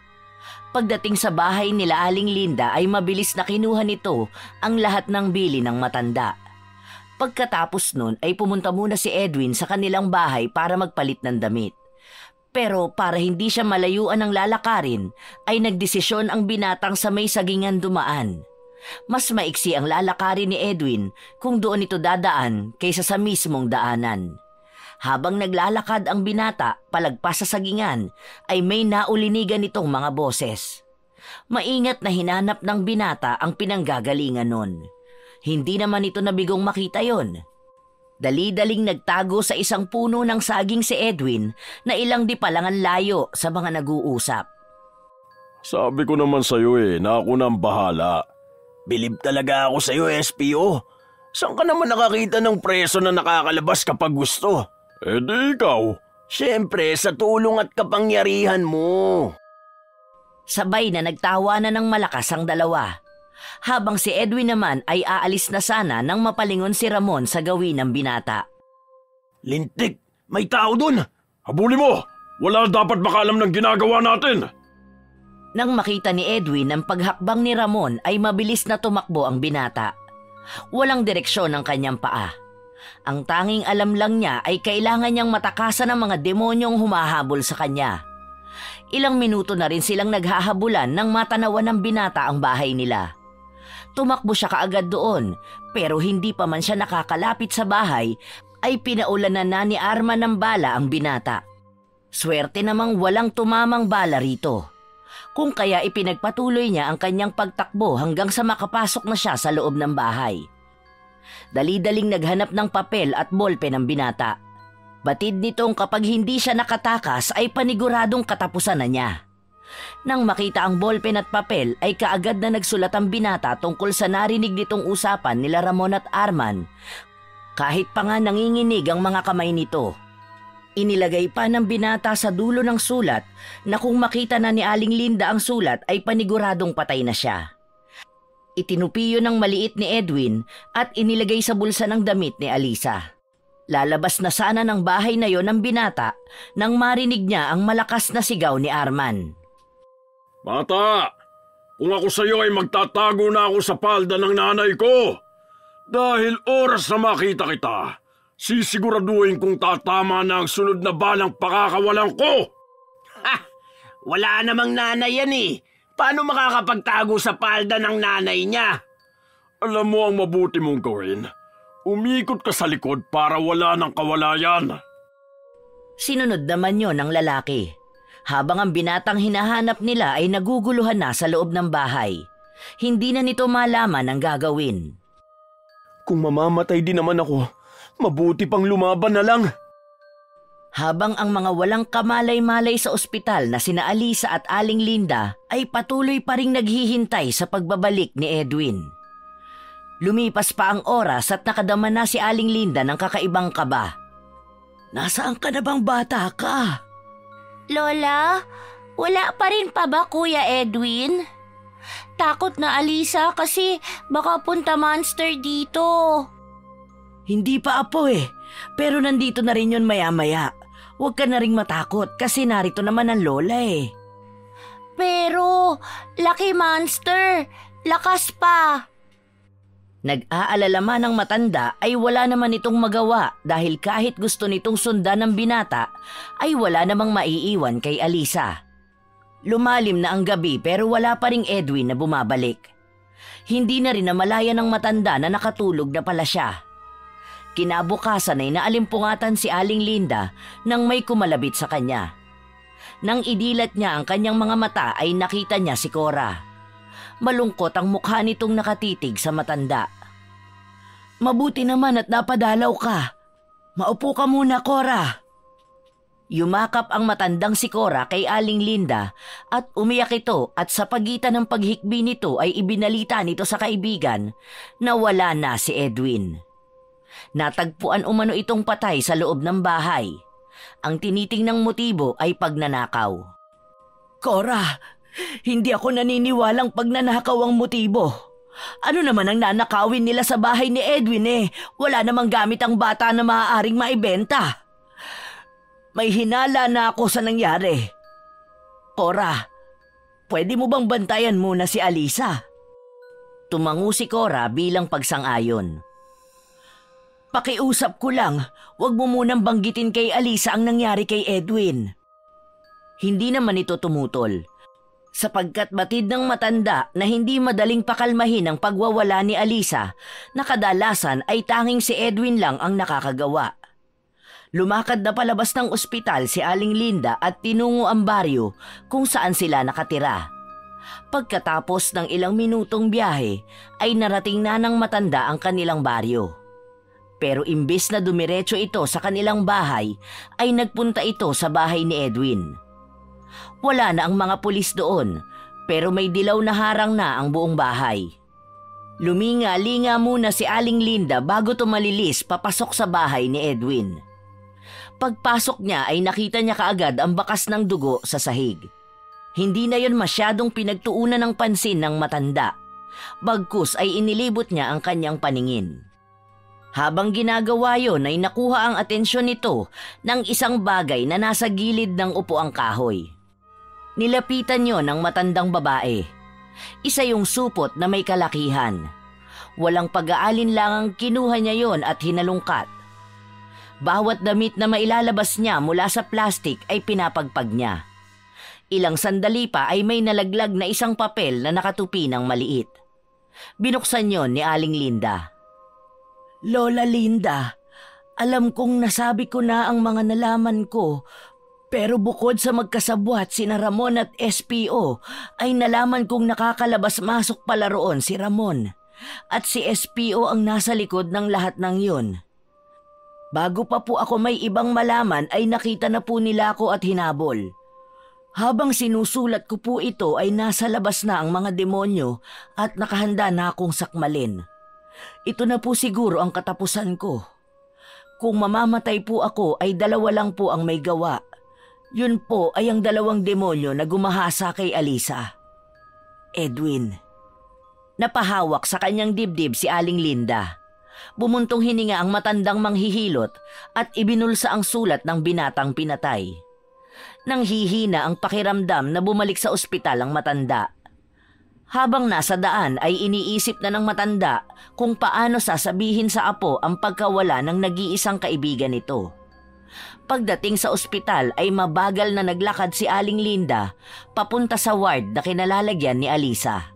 Pagdating sa bahay nila Aling Linda ay mabilis na kinuha nito ang lahat ng bili ng matanda. Pagkatapos nun ay pumunta muna si Edwin sa kanilang bahay para magpalit ng damit. Pero para hindi siya malayuan ng lalakarin ay nagdesisyon ang binatang sa may sagingan dumaan. Mas maiksi ang lalakarin ni Edwin kung doon ito dadaan kaysa sa mismong daanan. Habang naglalakad ang binata palagpas sa sagingan ay may naulinigan nitong mga boses. Maingat na hinanap ng binata ang pinanggagalingan nun. Hindi naman ito nabigong makita yon. Dali-daling nagtago sa isang puno ng saging si Edwin na ilang di pa lang ang layo sa mga nag-uusap. Sabi ko naman sa'yo na ako nang bahala. Bilib talaga ako sa'yo, SPO. Saan ka naman nakakita ng preso na nakakalabas kapag gusto? Di ikaw. Siyempre, sa tulong at kapangyarihan mo. Sabay na nagtawanan ng malakas ang dalawa. Habang si Edwin naman ay aalis na sana nang mapalingon si Ramon sa gawin ng binata. Lintik, may tao dun. Habulin mo. Wala dapat makalam ng ginagawa natin. Nang makita ni Edwin ang paghakbang ni Ramon ay mabilis na tumakbo ang binata. Walang direksyon ang kanyang paa. Ang tanging alam lang niya ay kailangan niyang matakasan ang mga demonyong humahabol sa kanya. Ilang minuto na rin silang naghahabulan nang matanawan ng binata ang bahay nila. Tumakbo siya kaagad doon, pero hindi pa man siya nakakalapit sa bahay ay pinaulanan na ni Arman ng bala ang binata. Swerte namang walang tumamang bala rito. Kung kaya ipinagpatuloy niya ang kanyang pagtakbo hanggang sa makapasok na siya sa loob ng bahay. Dali-daling naghanap ng papel at bolpen ng binata. Batid nitong kapag hindi siya nakatakas ay paniguradong katapusan na niya. Nang makita ang bolpen at papel ay kaagad na nagsulat ang binata tungkol sa narinig nitong usapan nila Ramon at Arman. Kahit pa nga nanginginig ang mga kamay nito. Inilagay pa ng binata sa dulo ng sulat na kung makita na ni Aling Linda ang sulat ay paniguradong patay na siya. Itinupiyo ng maliit ni Edwin at inilagay sa bulsa ng damit ni Alisa. Lalabas na sana ng bahay na yon ang binata nang marinig niya ang malakas na sigaw ni Arman. Bata, kung ako sa iyo ay magtatago na ako sa palda ng nanay ko. Dahil oras na makita kita, sisiguraduhin kong tatama na ang sunod na balang pakakawalan ko. Ha! Wala namang nanay yan eh. Paano makakapagtago sa palda ng nanay niya? Alam mo ang mabuti mong gawin. Umikot ka sa likod para wala ng kawalayan. Sinunod naman yon ng lalaki. Habang ang binatang hinahanap nila ay naguguluhan na sa loob ng bahay. Hindi na nito malaman ang gagawin. Kung mamamatay din naman ako, mabuti pang lumaban na lang. Habang ang mga walang kamalay-malay sa ospital na sina Alisa at Aling Linda ay patuloy pa ring naghihintay sa pagbabalik ni Edwin. Lumipas pa ang oras at nakadama na si Aling Linda ng kakaibang kaba. Nasaan ka na bang bata ka? Lola, wala pa rin pa ba Kuya Edwin? Takot na Alisa kasi baka punta monster dito. Hindi pa apo pero nandito na rin yun maya-maya. Huwag ka na ring matakot kasi narito naman ang lola Pero, Lucky Monster, lakas pa. Nag-aalala man ang matanda ay wala naman itong magawa dahil kahit gusto nitong sundan ng binata ay wala namang maiiwan kay Alisa. Lumalim na ang gabi pero wala pa ring Edwin na bumabalik. Hindi na rin namalaya ng matanda na nakatulog na pala siya. Kinabukasan ay naalimpungatan si Aling Linda nang may kumalabit sa kanya. Nang idilat niya ang kanyang mga mata ay nakita niya si Cora. Malungkot ang mukha nitong nakatitig sa matanda. Mabuti naman at napadalaw ka. Maupo ka muna, Cora. Yumakap ang matandang si Cora kay Aling Linda at umiyak ito at sa pagitan ng paghikbi nito ay ibinalita nito sa kaibigan na wala na si Edwin. Natagpuan umano itong patay sa loob ng bahay. Ang tinitingnang motibo ay pagnanakaw. Cora, hindi ako naniniwalang pagnanakaw ang motibo. Ano naman ang nanakawin nila sa bahay ni Edwin Wala namang gamit ang bata na maaaring maibenta. May hinala na ako sa nangyari. Cora, pwede mo bang bantayan muna si Alisa? Tumango si Cora bilang pagsang-ayon. Pakiusap ko lang, wag mo munang banggitin kay Alisa ang nangyari kay Edwin. Hindi naman ito tumutol. Sapagkat batid ng matanda na hindi madaling pakalmahin ang pagwawala ni Alisa na kadalasan ay tanging si Edwin lang ang nakakagawa. Lumakad na palabas ng ospital si Aling Linda at tinungo ang baryo kung saan sila nakatira. Pagkatapos ng ilang minutong biyahe ay narating na ng matanda ang kanilang baryo. Pero imbes na dumiretso ito sa kanilang bahay ay nagpunta ito sa bahay ni Edwin. Wala na ang mga pulis doon, pero may dilaw na harang na ang buong bahay. Luminga-linga muna si Aling Linda bago tumalilis papasok sa bahay ni Edwin. Pagpasok niya ay nakita niya kaagad ang bakas ng dugo sa sahig. Hindi na yon masyadong pinagtuunan ng pansin ng matanda. Bagkus ay inilibot niya ang kanyang paningin. Habang ginagawa yon ay nakuha ang atensyon nito ng isang bagay na nasa gilid ng upuang kahoy. Nilapitan yon ng matandang babae. Isa yung supot na may kalakihan. Walang pag-aalinlangang kinuha niya yon at hinalungkat. Bawat damit na mailalabas niya mula sa plastik ay pinapagpag niya. Ilang sandali pa ay may nalaglag na isang papel na nakatupi ng maliit. Binuksan yon ni Aling Linda. Lola Linda, alam kong nasabi ko na ang mga nalaman ko, pero bukod sa magkasabwat sina Ramon at SPO, ay nalaman kong nakakalabas-masok pala roon si Ramon, at si SPO ang nasa likod ng lahat ng yun. Bago pa po ako may ibang malaman ay nakita na po nila ako at hinabol. Habang sinusulat ko po ito ay nasa labas na ang mga demonyo at nakahanda na akong sakmalin. Ito na po siguro ang katapusan ko. Kung mamamatay po ako ay dalawa lang po ang may gawa. Yun po ay ang dalawang demonyo na gumahasa kay Alisa. Edwin. Napahawak sa kanyang dibdib si Aling Linda. Bumuntong hininga ang matandang manghihilot at ibinulsa ang sulat ng binatang pinatay. Nang hihina ang pakiramdam na bumalik sa ospital ang matanda. Habang nasa daan ay iniisip na ng matanda kung paano sasabihin sa apo ang pagkawala ng nag-iisang kaibigan nito. Pagdating sa ospital ay mabagal na naglakad si Aling Linda papunta sa ward na kinalalagyan ni Alisa.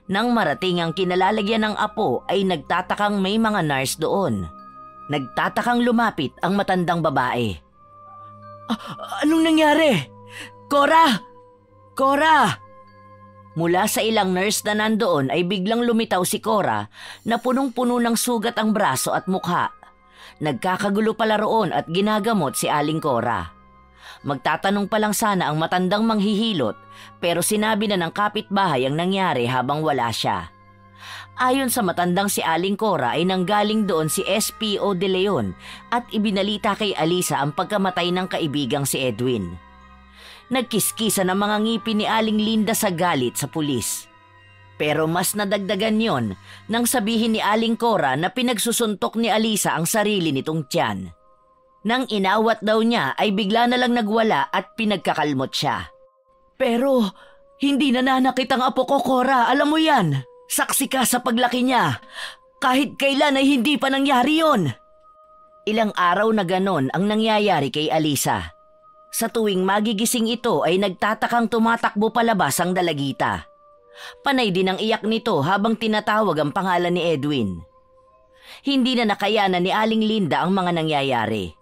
Nang marating ang kinalalagyan ng apo ay nagtatakang may mga nurse doon. Nagtatakang lumapit ang matandang babae. Anong nangyari? Cora! Cora! Mula sa ilang nurse na nandoon ay biglang lumitaw si Cora na punong-puno ng sugat ang braso at mukha. Nagkakagulo pala roon at ginagamot si Aling Cora. Magtatanong pa lang sana ang matandang manghihilot pero sinabi na ng kapitbahay ang nangyari habang wala siya. Ayon sa matandang si Aling Cora ay nanggaling doon si SPO De Leon at ibinalita kay Alisa ang pagkamatay ng kaibigang si Edwin. Nagkiskisa ng mga ngipin ni Aling Linda sa galit sa pulis. Pero mas nadagdagan yon nang sabihin ni Aling Cora na pinagsusuntok ni Alisa ang sarili nitong tiyan. Nang inawat daw niya ay bigla na lang nagwala at pinagkakalmot siya. Pero Hindi nananakit ang apo ko, Cora. Alam mo yan. Saksi ka sa paglaki niya. Kahit kailan ay hindi pa nangyari yon. Ilang araw na ganon ang nangyayari kay Alisa. Sa tuwing magigising ito ay nagtatakang tumatakbo palabas ang dalagita. Panay din ang iyak nito habang tinatawag ang pangalan ni Edwin. Hindi na nakayanan ni Aling Linda ang mga nangyayari.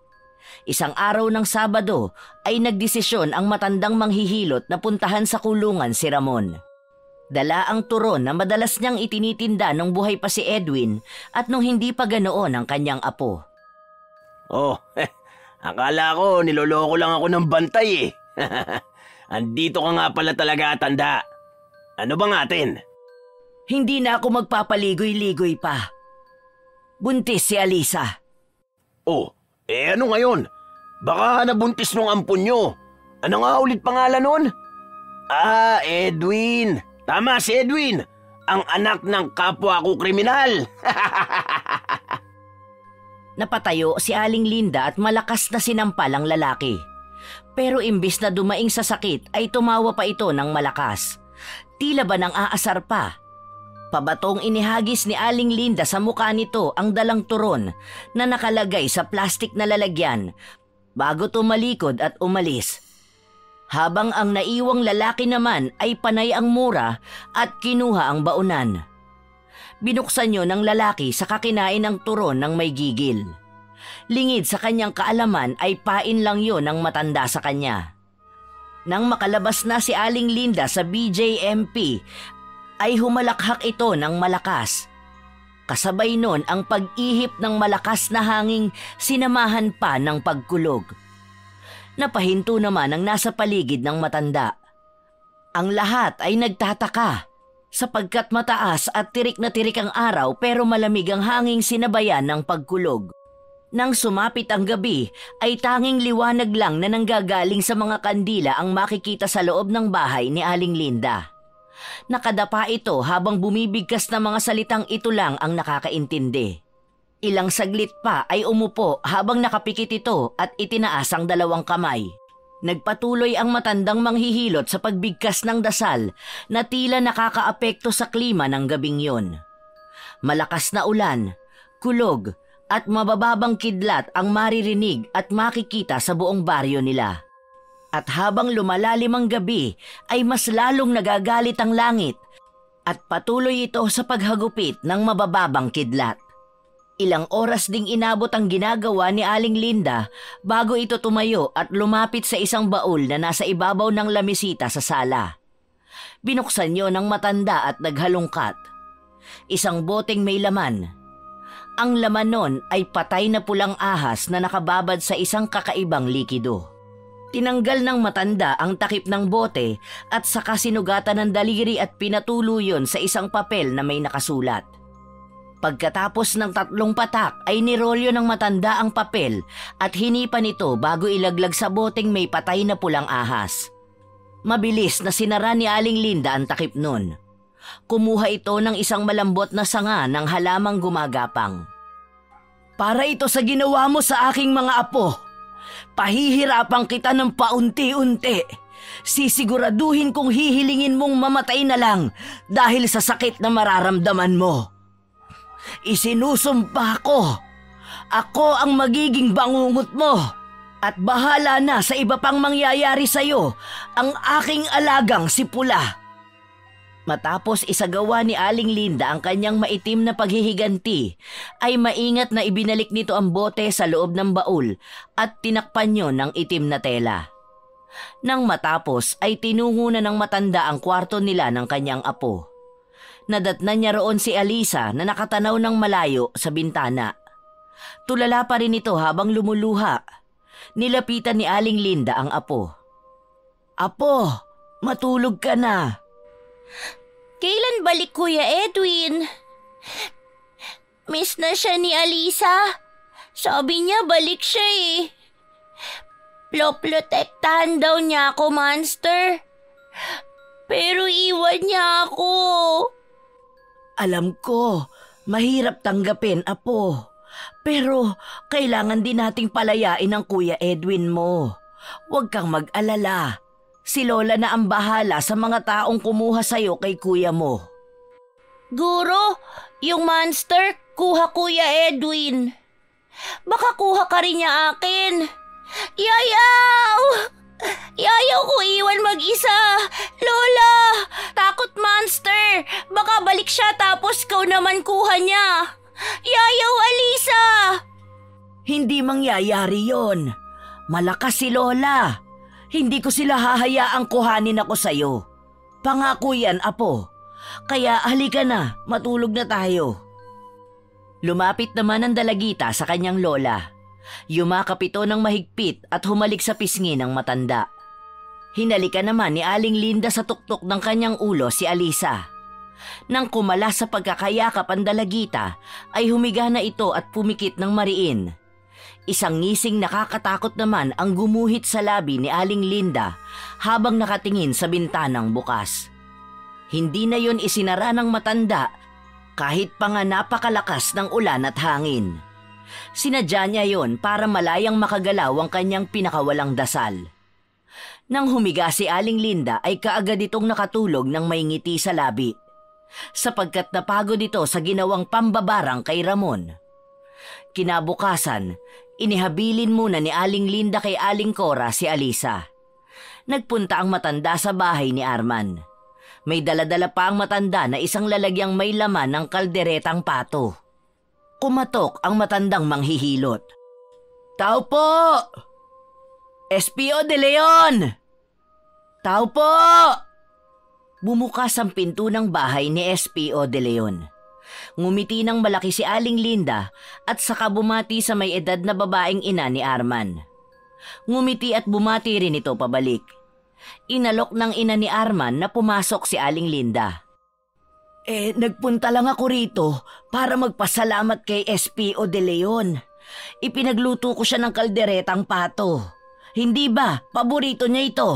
Isang araw ng Sabado ay nagdesisyon ang matandang manghihilot na puntahan sa kulungan si Ramon. Dala ang turon na madalas niyang itinitinda nung buhay pa si Edwin at nung hindi pa ganoon ang kanyang apo. Oh, akala ko niloloko lang ako ng bantay eh. Andito ka nga pala talaga, tanda. Ano bang atin? Hindi na ako magpapaligoy-ligoy pa. Buntis si Alisa. Oh, ano ngayon? Baka nabuntis nung ampun nyo. Ano nga ulit pangalan nun? Edwin. Tama si Edwin. Ang anak ng kapwa ko kriminal. Napatayo si Aling Linda at malakas na sinampal ang lalaki. Pero imbis na dumaing sa sakit ay tumawa pa ito ng malakas. Tila ba nang aasar pa? Pabatong inihagis ni Aling Linda sa mukha nito ang dalang turon na nakalagay sa plastik na lalagyan bago tumalikod at umalis. Habang ang naiwang lalaki naman ay panay ang mura at kinuha ang baunan. Binuksan niyo ng lalaki sa kakinain ng turon ng may gigil. Lingid sa kanyang kaalaman ay pain lang yon ng matanda sa kanya. Nang makalabas na si Aling Linda sa BJMP, ay humalakhak ito ng malakas. Kasabay nun ang pag-ihip ng malakas na hanging sinamahan pa ng pagkulog. Napahinto naman ang nasa paligid ng matanda. Ang lahat ay nagtataka sapagkat mataas at tirik na tirik ang araw pero malamig ang hanging sinabayan ng pagkulog. Nang sumapit ang gabi ay tanging liwanag lang na nanggagaling sa mga kandila ang makikita sa loob ng bahay ni Aling Linda. Nakadapa ito habang bumibigkas na mga salitang ito lang ang nakakaintindi. Ilang saglit pa ay umupo habang nakapikit ito at itinaas ang dalawang kamay. Nagpatuloy ang matandang manghihilot sa pagbigkas ng dasal na tila nakakaapekto sa klima ng gabing yon. Malakas na ulan, kulog at mabababang kidlat ang maririnig at makikita sa buong baryo nila. At habang lumalalim ang gabi ay mas lalong nagagalit ang langit at patuloy ito sa paghagupit ng mabababang kidlat. Ilang oras ding inabot ang ginagawa ni Aling Linda bago ito tumayo at lumapit sa isang baul na nasa ibabaw ng lamisita sa sala. Binuksan niyo ng matanda at naghalungkat. Isang boteng may laman. Ang laman nun ay patay na pulang ahas na nakababad sa isang kakaibang likido. Tinanggal ng matanda ang takip ng bote at saka sinugatan ng daliri at pinatulo yun sa isang papel na may nakasulat. Pagkatapos ng 3 patak ay nirolyo ng matanda ang papel at hinipan ito bago ilaglag sa boteng may patay na pulang ahas. Mabilis na sinara ni Aling Linda ang takip nun. Kumuha ito ng isang malambot na sanga ng halamang gumagapang. Para ito sa ginawa mo sa aking mga apo. Pahihirapan kita ng paunti-unti. Sisiguraduhin kong hihilingin mong mamatay na lang dahil sa sakit na mararamdaman mo. Isinusumpa ko. Ako ang magiging bangungot mo at bahala na sa iba pang mangyayari sa'yo ang aking alagang si Pula. Matapos isagawa ni Aling Linda ang kanyang maitim na paghihiganti, ay maingat na ibinalik nito ang bote sa loob ng baul at tinakpan niyo ng itim na tela. Nang matapos ay tinungo na ng matanda ang kwarto nila ng kanyang apo. Nadatnan niya roon si Alisa na nakatanaw ng malayo sa bintana. Tulala pa rin ito habang lumuluha. Nilapitan ni Aling Linda ang apo. Apo, matulog ka na. Kailan balik Kuya Edwin? Miss na siya ni Alisa. Sabi niya balik siya eh. Protektahan daw niya ako, monster. Pero iwan niya ako. Alam ko, mahirap tanggapin, apo. Pero kailangan din nating palayain ang Kuya Edwin mo. Huwag kang mag-alala. Si Lola na ang bahala sa mga taong kumuha sa'yo kay kuya mo. Guro, yung monster, kuha Kuya Edwin. Baka kuha ka rin niya akin. Yayaw! Yayaw ko iwan mag-isa. Lola, takot monster. Baka balik siya tapos kau naman kuha niya. Yayaw, Alisa! Hindi mangyayari yon. Malakas si Lola. Hindi ko sila hahayaang kuhanin ako sa'yo. Pangako yan, apo. Kaya halika na, matulog na tayo. Lumapit naman ang dalagita sa kanyang lola. Yumakap ito ng mahigpit at humalik sa pisngi ng matanda. Hinalikan naman ni Aling Linda sa tuktok ng kanyang ulo si Alisa. Nang kumala sa pagkakayakap ang dalagita, ay humiga na ito at pumikit ng mariin. Isang ngising nakakatakot naman ang gumuhit sa labi ni Aling Linda habang nakatingin sa bintanang bukas. Hindi na yon isinara ng matanda kahit pa nga napakalakas ng ulan at hangin. Sinadya niya yon para malayang makagalaw ang kanyang pinakawalang dasal. Nang humiga si Aling Linda ay kaagad itong nakatulog ng may ngiti sa labi, sapagkat napagod ito sa ginawang pambabarang kay Ramon. Kinabukasan, inihabilin muna ni Aling Linda kay Aling Cora si Alisa. Nagpunta ang matanda sa bahay ni Arman. May daladala pa ang matanda na isang lalagyang may laman ng kalderetang pato. Kumatok ang matandang manghihilot. Tao po! SPO de Leon! Tao po! Bumukas ang pinto ng bahay ni SPO de Leon. Ngumiti ng malaki si Aling Linda at saka bumati sa may edad na babaeng ina ni Arman. Ngumiti at bumati rin ito pabalik. Inalok ng ina ni Arman na pumasok si Aling Linda. Nagpunta lang ako rito para magpasalamat kay SPO de Leon. Ipinagluto ko siya ng kalderetang pato. Hindi ba, paborito niya ito?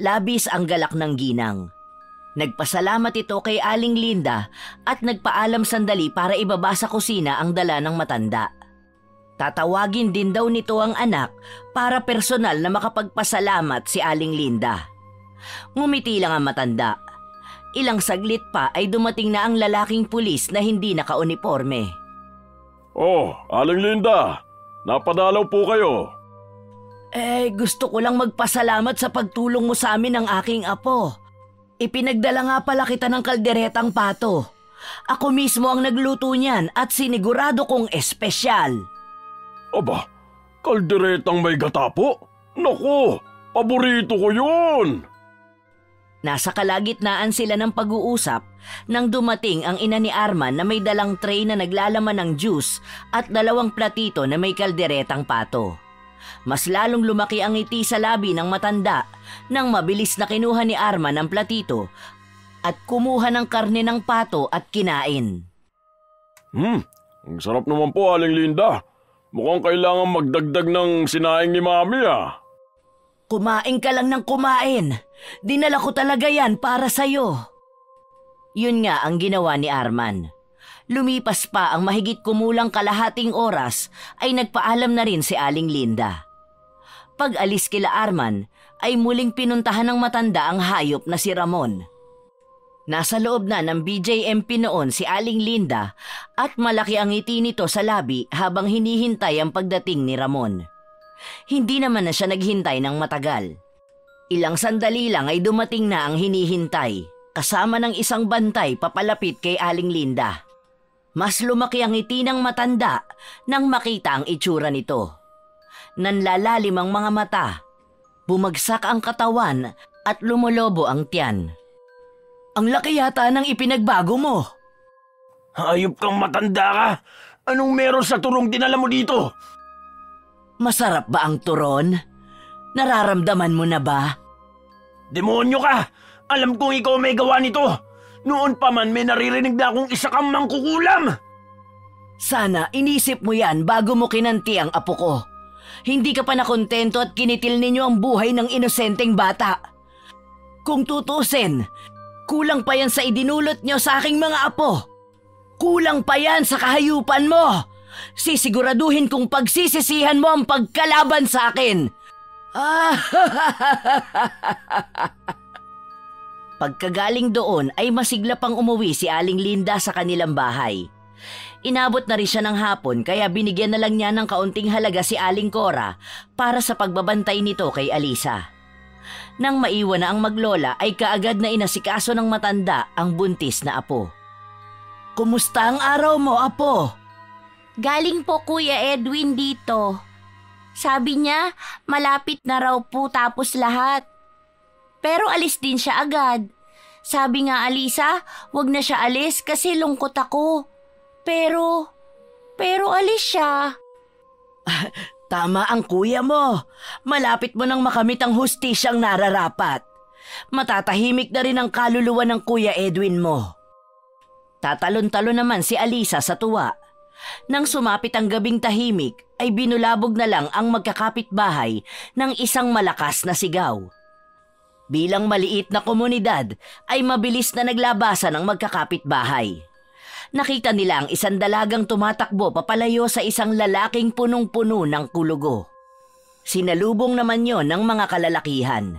Labis ang galak ng ginang. Nagpasalamat ito kay Aling Linda at nagpaalam sandali para ibaba sa kusina ang dala ng matanda. Tatawagin din daw nito ang anak para personal na makapagpasalamat si Aling Linda. Ngumiti lang ang matanda. Ilang saglit pa ay dumating na ang lalaking pulis na hindi nakauniforme. Oh, Aling Linda, napadalaw po kayo. Gusto ko lang magpasalamat sa pagtulong mo sa amin ng aking apo. Ipinagdala nga pala kita ng kalderetang pato. Ako mismo ang nagluto niyan at sinigurado kong espesyal. Aba, kalderetang may gata po? Naku, paborito ko yun! Nasa kalagitnaan sila ng pag-uusap nang dumating ang ina ni Arman na may dalang tray na naglalaman ng juice at 2 platito na may kalderetang pato. Mas lalong lumaki ang ngiti sa labi ng matanda nang mabilis na kinuha ni Arman ang platito at kumuha ng karne ng pato at kinain. Ang sarap naman po, Aling Linda. Mukhang kailangan magdagdag ng sinaing ni Mami ah. Kumain ka lang ng kumain. Dinala ko talaga yan para sa'yo. Yun nga ang ginawa ni Arman. Lumipas pa ang mahigit kumulang kalahating oras ay nagpaalam na rin si Aling Linda. Pag alis kila Arman ay muling pinuntahan ng matanda ang hayop na si Ramon. Nasa loob na ng BJMP noon si Aling Linda at malaki ang ngiti nito sa labi habang hinihintay ang pagdating ni Ramon. Hindi naman na siya naghintay ng matagal. Ilang sandali lang ay dumating na ang hinihintay, kasama ng isang bantay papalapit kay Aling Linda. Mas lumaki ang ngiti ng matanda nang makita ang itsura nito. Nanlalalim ang mga mata, bumagsak ang katawan at lumolobo ang tiyan. Ang laki yata ng ipinagbago mo. Hayop kang matanda ka! Anong meron sa turong dinala mo dito? Masarap ba ang turon? Nararamdaman mo na ba? Demonyo ka! Alam kong ikaw may gawa nito! Noon pa man may naririnig na akong isa kang mangkukulam! Sana inisip mo yan bago mo kinanti ang apo ko. Hindi ka pa nakontento at kinitil ninyo ang buhay ng inosenteng bata. Kung tutusin, kulang pa yan sa idinulot nyo sa aking mga apo. Kulang pa yan sa kahayupan mo. Sisiguraduhin kong pagsisisihan mo ang pagkalaban sa akin. Pagkagaling doon ay masigla pang umuwi si Aling Linda sa kanilang bahay. Inabot na rin siya ng hapon kaya binigyan na lang niya ng kaunting halaga si Aling Cora para sa pagbabantay nito kay Alisa. Nang maiwan na ang maglola ay kaagad na inasikaso ng matanda ang buntis na apo. Kumusta ang araw mo, apo? Galing po Kuya Edwin dito. Sabi niya, malapit na raw po tapos lahat. Pero alis din siya agad. Sabi nga Alisa, wag na siya alis kasi lungkot ako. Pero alis siya. Tama ang kuya mo. Malapit mo nang makamit ang hustisyang nararapat. Matatahimik na rin ang kaluluwa ng Kuya Edwin mo. Tatalon-talon naman si Alisa sa tuwa. Nang sumapit ang gabing tahimik, ay binulabog na lang ang magkakapitbahay ng isang malakas na sigaw. Bilang maliit na komunidad, ay mabilis na naglabasan ang magkakapitbahay. Nakita nila ang isang dalagang tumatakbo papalayo sa isang lalaking punong-puno ng kulugo. Sinalubong naman yon ng mga kalalakihan.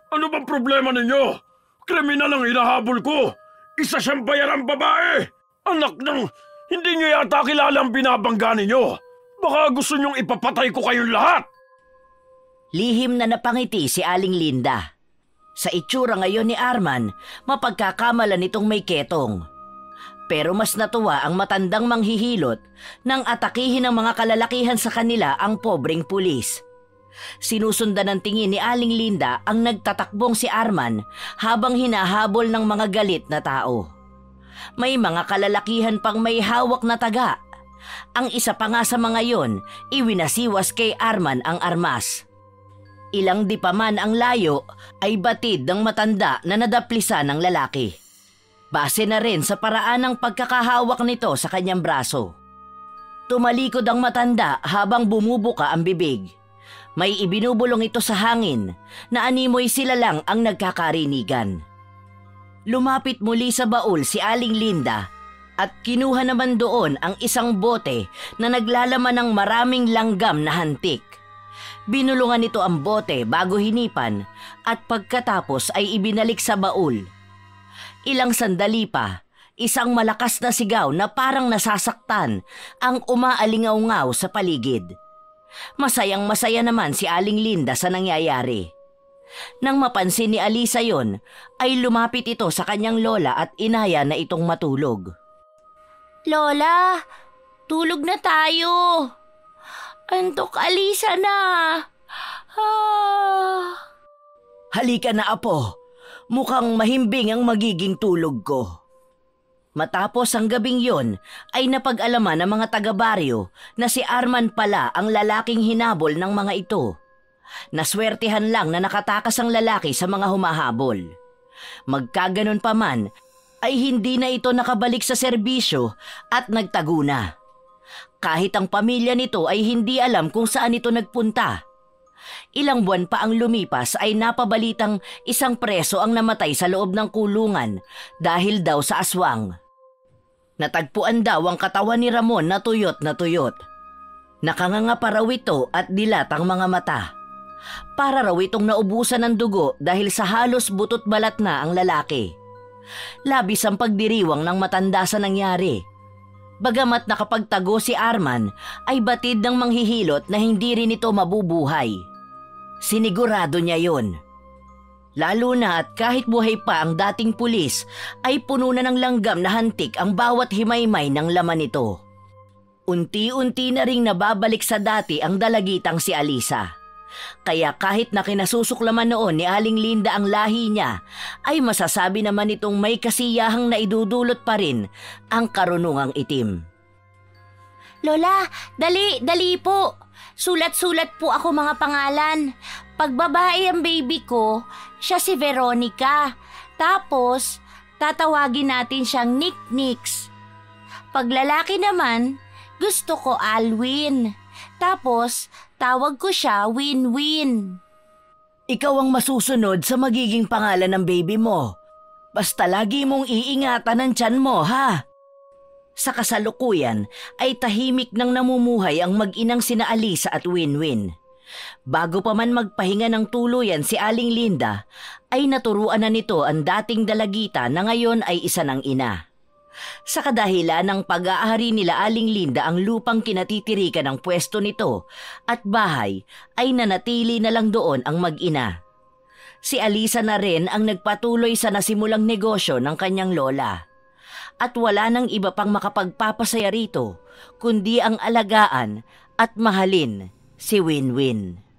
Ano bang problema ninyo? Kriminal ang hinahabol ko. Isa siyang bayarang babae. Anak ng... Hindi niyo yata kilala ang binabangga ninyo. Baka gusto niyong ipapatay ko kayong lahat. Lihim na napangiti si Aling Linda. Sa itsura ngayon ni Arman, mapagkakamalan nitong may ketong. Pero mas natuwa ang matandang manghihilot nang atakihin ng mga kalalakihan sa kanila ang pobreng pulis. Sinusundan ng tingin ni Aling Linda ang nagtatakbong si Arman habang hinahabol ng mga galit na tao. May mga kalalakihan pang may hawak na taga. Ang isa pa nga sa mga yon, iwinasiwas kay Arman ang armas. Ilang di pa man ang layo ay batid ng matanda na nadaplisan ng lalaki. Base na rin sa paraan ng pagkakahawak nito sa kanyang braso. Tumalikod ang matanda habang bumubuka ang bibig. May ibinubulong ito sa hangin na animoy sila lang ang nagkakarinigan. Lumapit muli sa baul si Aling Linda at kinuha naman doon ang isang bote na naglalaman ng maraming langgam na hantik. Binulungan nito ang bote bago hinipan at pagkatapos ay ibinalik sa baul. Ilang sandali pa, isang malakas na sigaw na parang nasasaktan ang umaalingaw-ngaw sa paligid. Masayang-masaya naman si Aling Linda sa nangyayari. Nang mapansin ni Alisa yon, ay lumapit ito sa kanyang lola at inaya na itong matulog. Lola, tulog na tayo. Antok Alisa na. Halika na apo, mukhang mahimbing ang magiging tulog ko. Matapos ang gabing yon ay napag-alaman ng mga taga-baryo na si Arman pala ang lalaking hinabol ng mga ito. Naswertihan lang na nakatakas ang lalaki sa mga humahabol. Magkaganon pa man, ay hindi na ito nakabalik sa serbisyo at nagtago na. Kahit ang pamilya nito ay hindi alam kung saan ito nagpunta. Ilang buwan pa ang lumipas ay napabalitang isang preso ang namatay sa loob ng kulungan dahil daw sa aswang. Natagpuan daw ang katawan ni Ramon na tuyot na tuyot. Nakanganga pa raw ito at dilat ang mga mata. Para raw itong naubusan ng dugo dahil sa halos butot balat na ang lalaki. Labis ang pagdiriwang ng matanda sa nangyari. Bagamat nakapagtago si Arman, ay batid ng manghihilot na hindi rin ito mabubuhay. Sinigurado niya yon. Lalo na at kahit buhay pa ang dating pulis, ay puno na ng langgam na hantik ang bawat himaymay ng laman nito. Unti-unti na ring nababalik sa dati ang dalagitang si Alisa. Kaya kahit na kinasusuklaman noon ni Aling Linda ang lahi niya, ay masasabi naman itong may kasiyahang naidudulot pa rin ang karunungang itim. Lola, dali po. Sulat-sulat po ako mga pangalan. Pag babae ang baby ko, siya si Veronica. Tapos, tatawagin natin siyang Nick-Nix. Pag lalaki naman, gusto ko Alwin. Tapos, tawag ko siya Win-Win. Ikaw ang masusunod sa magiging pangalan ng baby mo. Basta lagi mong iingatan ang tiyan mo, ha? Sa kasalukuyan ay tahimik nang namumuhay ang mag-inang sina Alisa at Win-Win. Bago pa man magpahinga ng tuluyan si Aling Linda, ay naturuan na nito ang dating dalagita na ngayon ay isa ng ina. Sa kadahilan ng pag-aari nila Aling Linda ang lupang kinatitirikan ng pwesto nito at bahay ay nanatili na lang doon ang mag-ina. Si Alisa na rin ang nagpatuloy sa nasimulang negosyo ng kanyang lola. At wala nang iba pang makapagpapasaya rito kundi ang alagaan at mahalin si Winwin.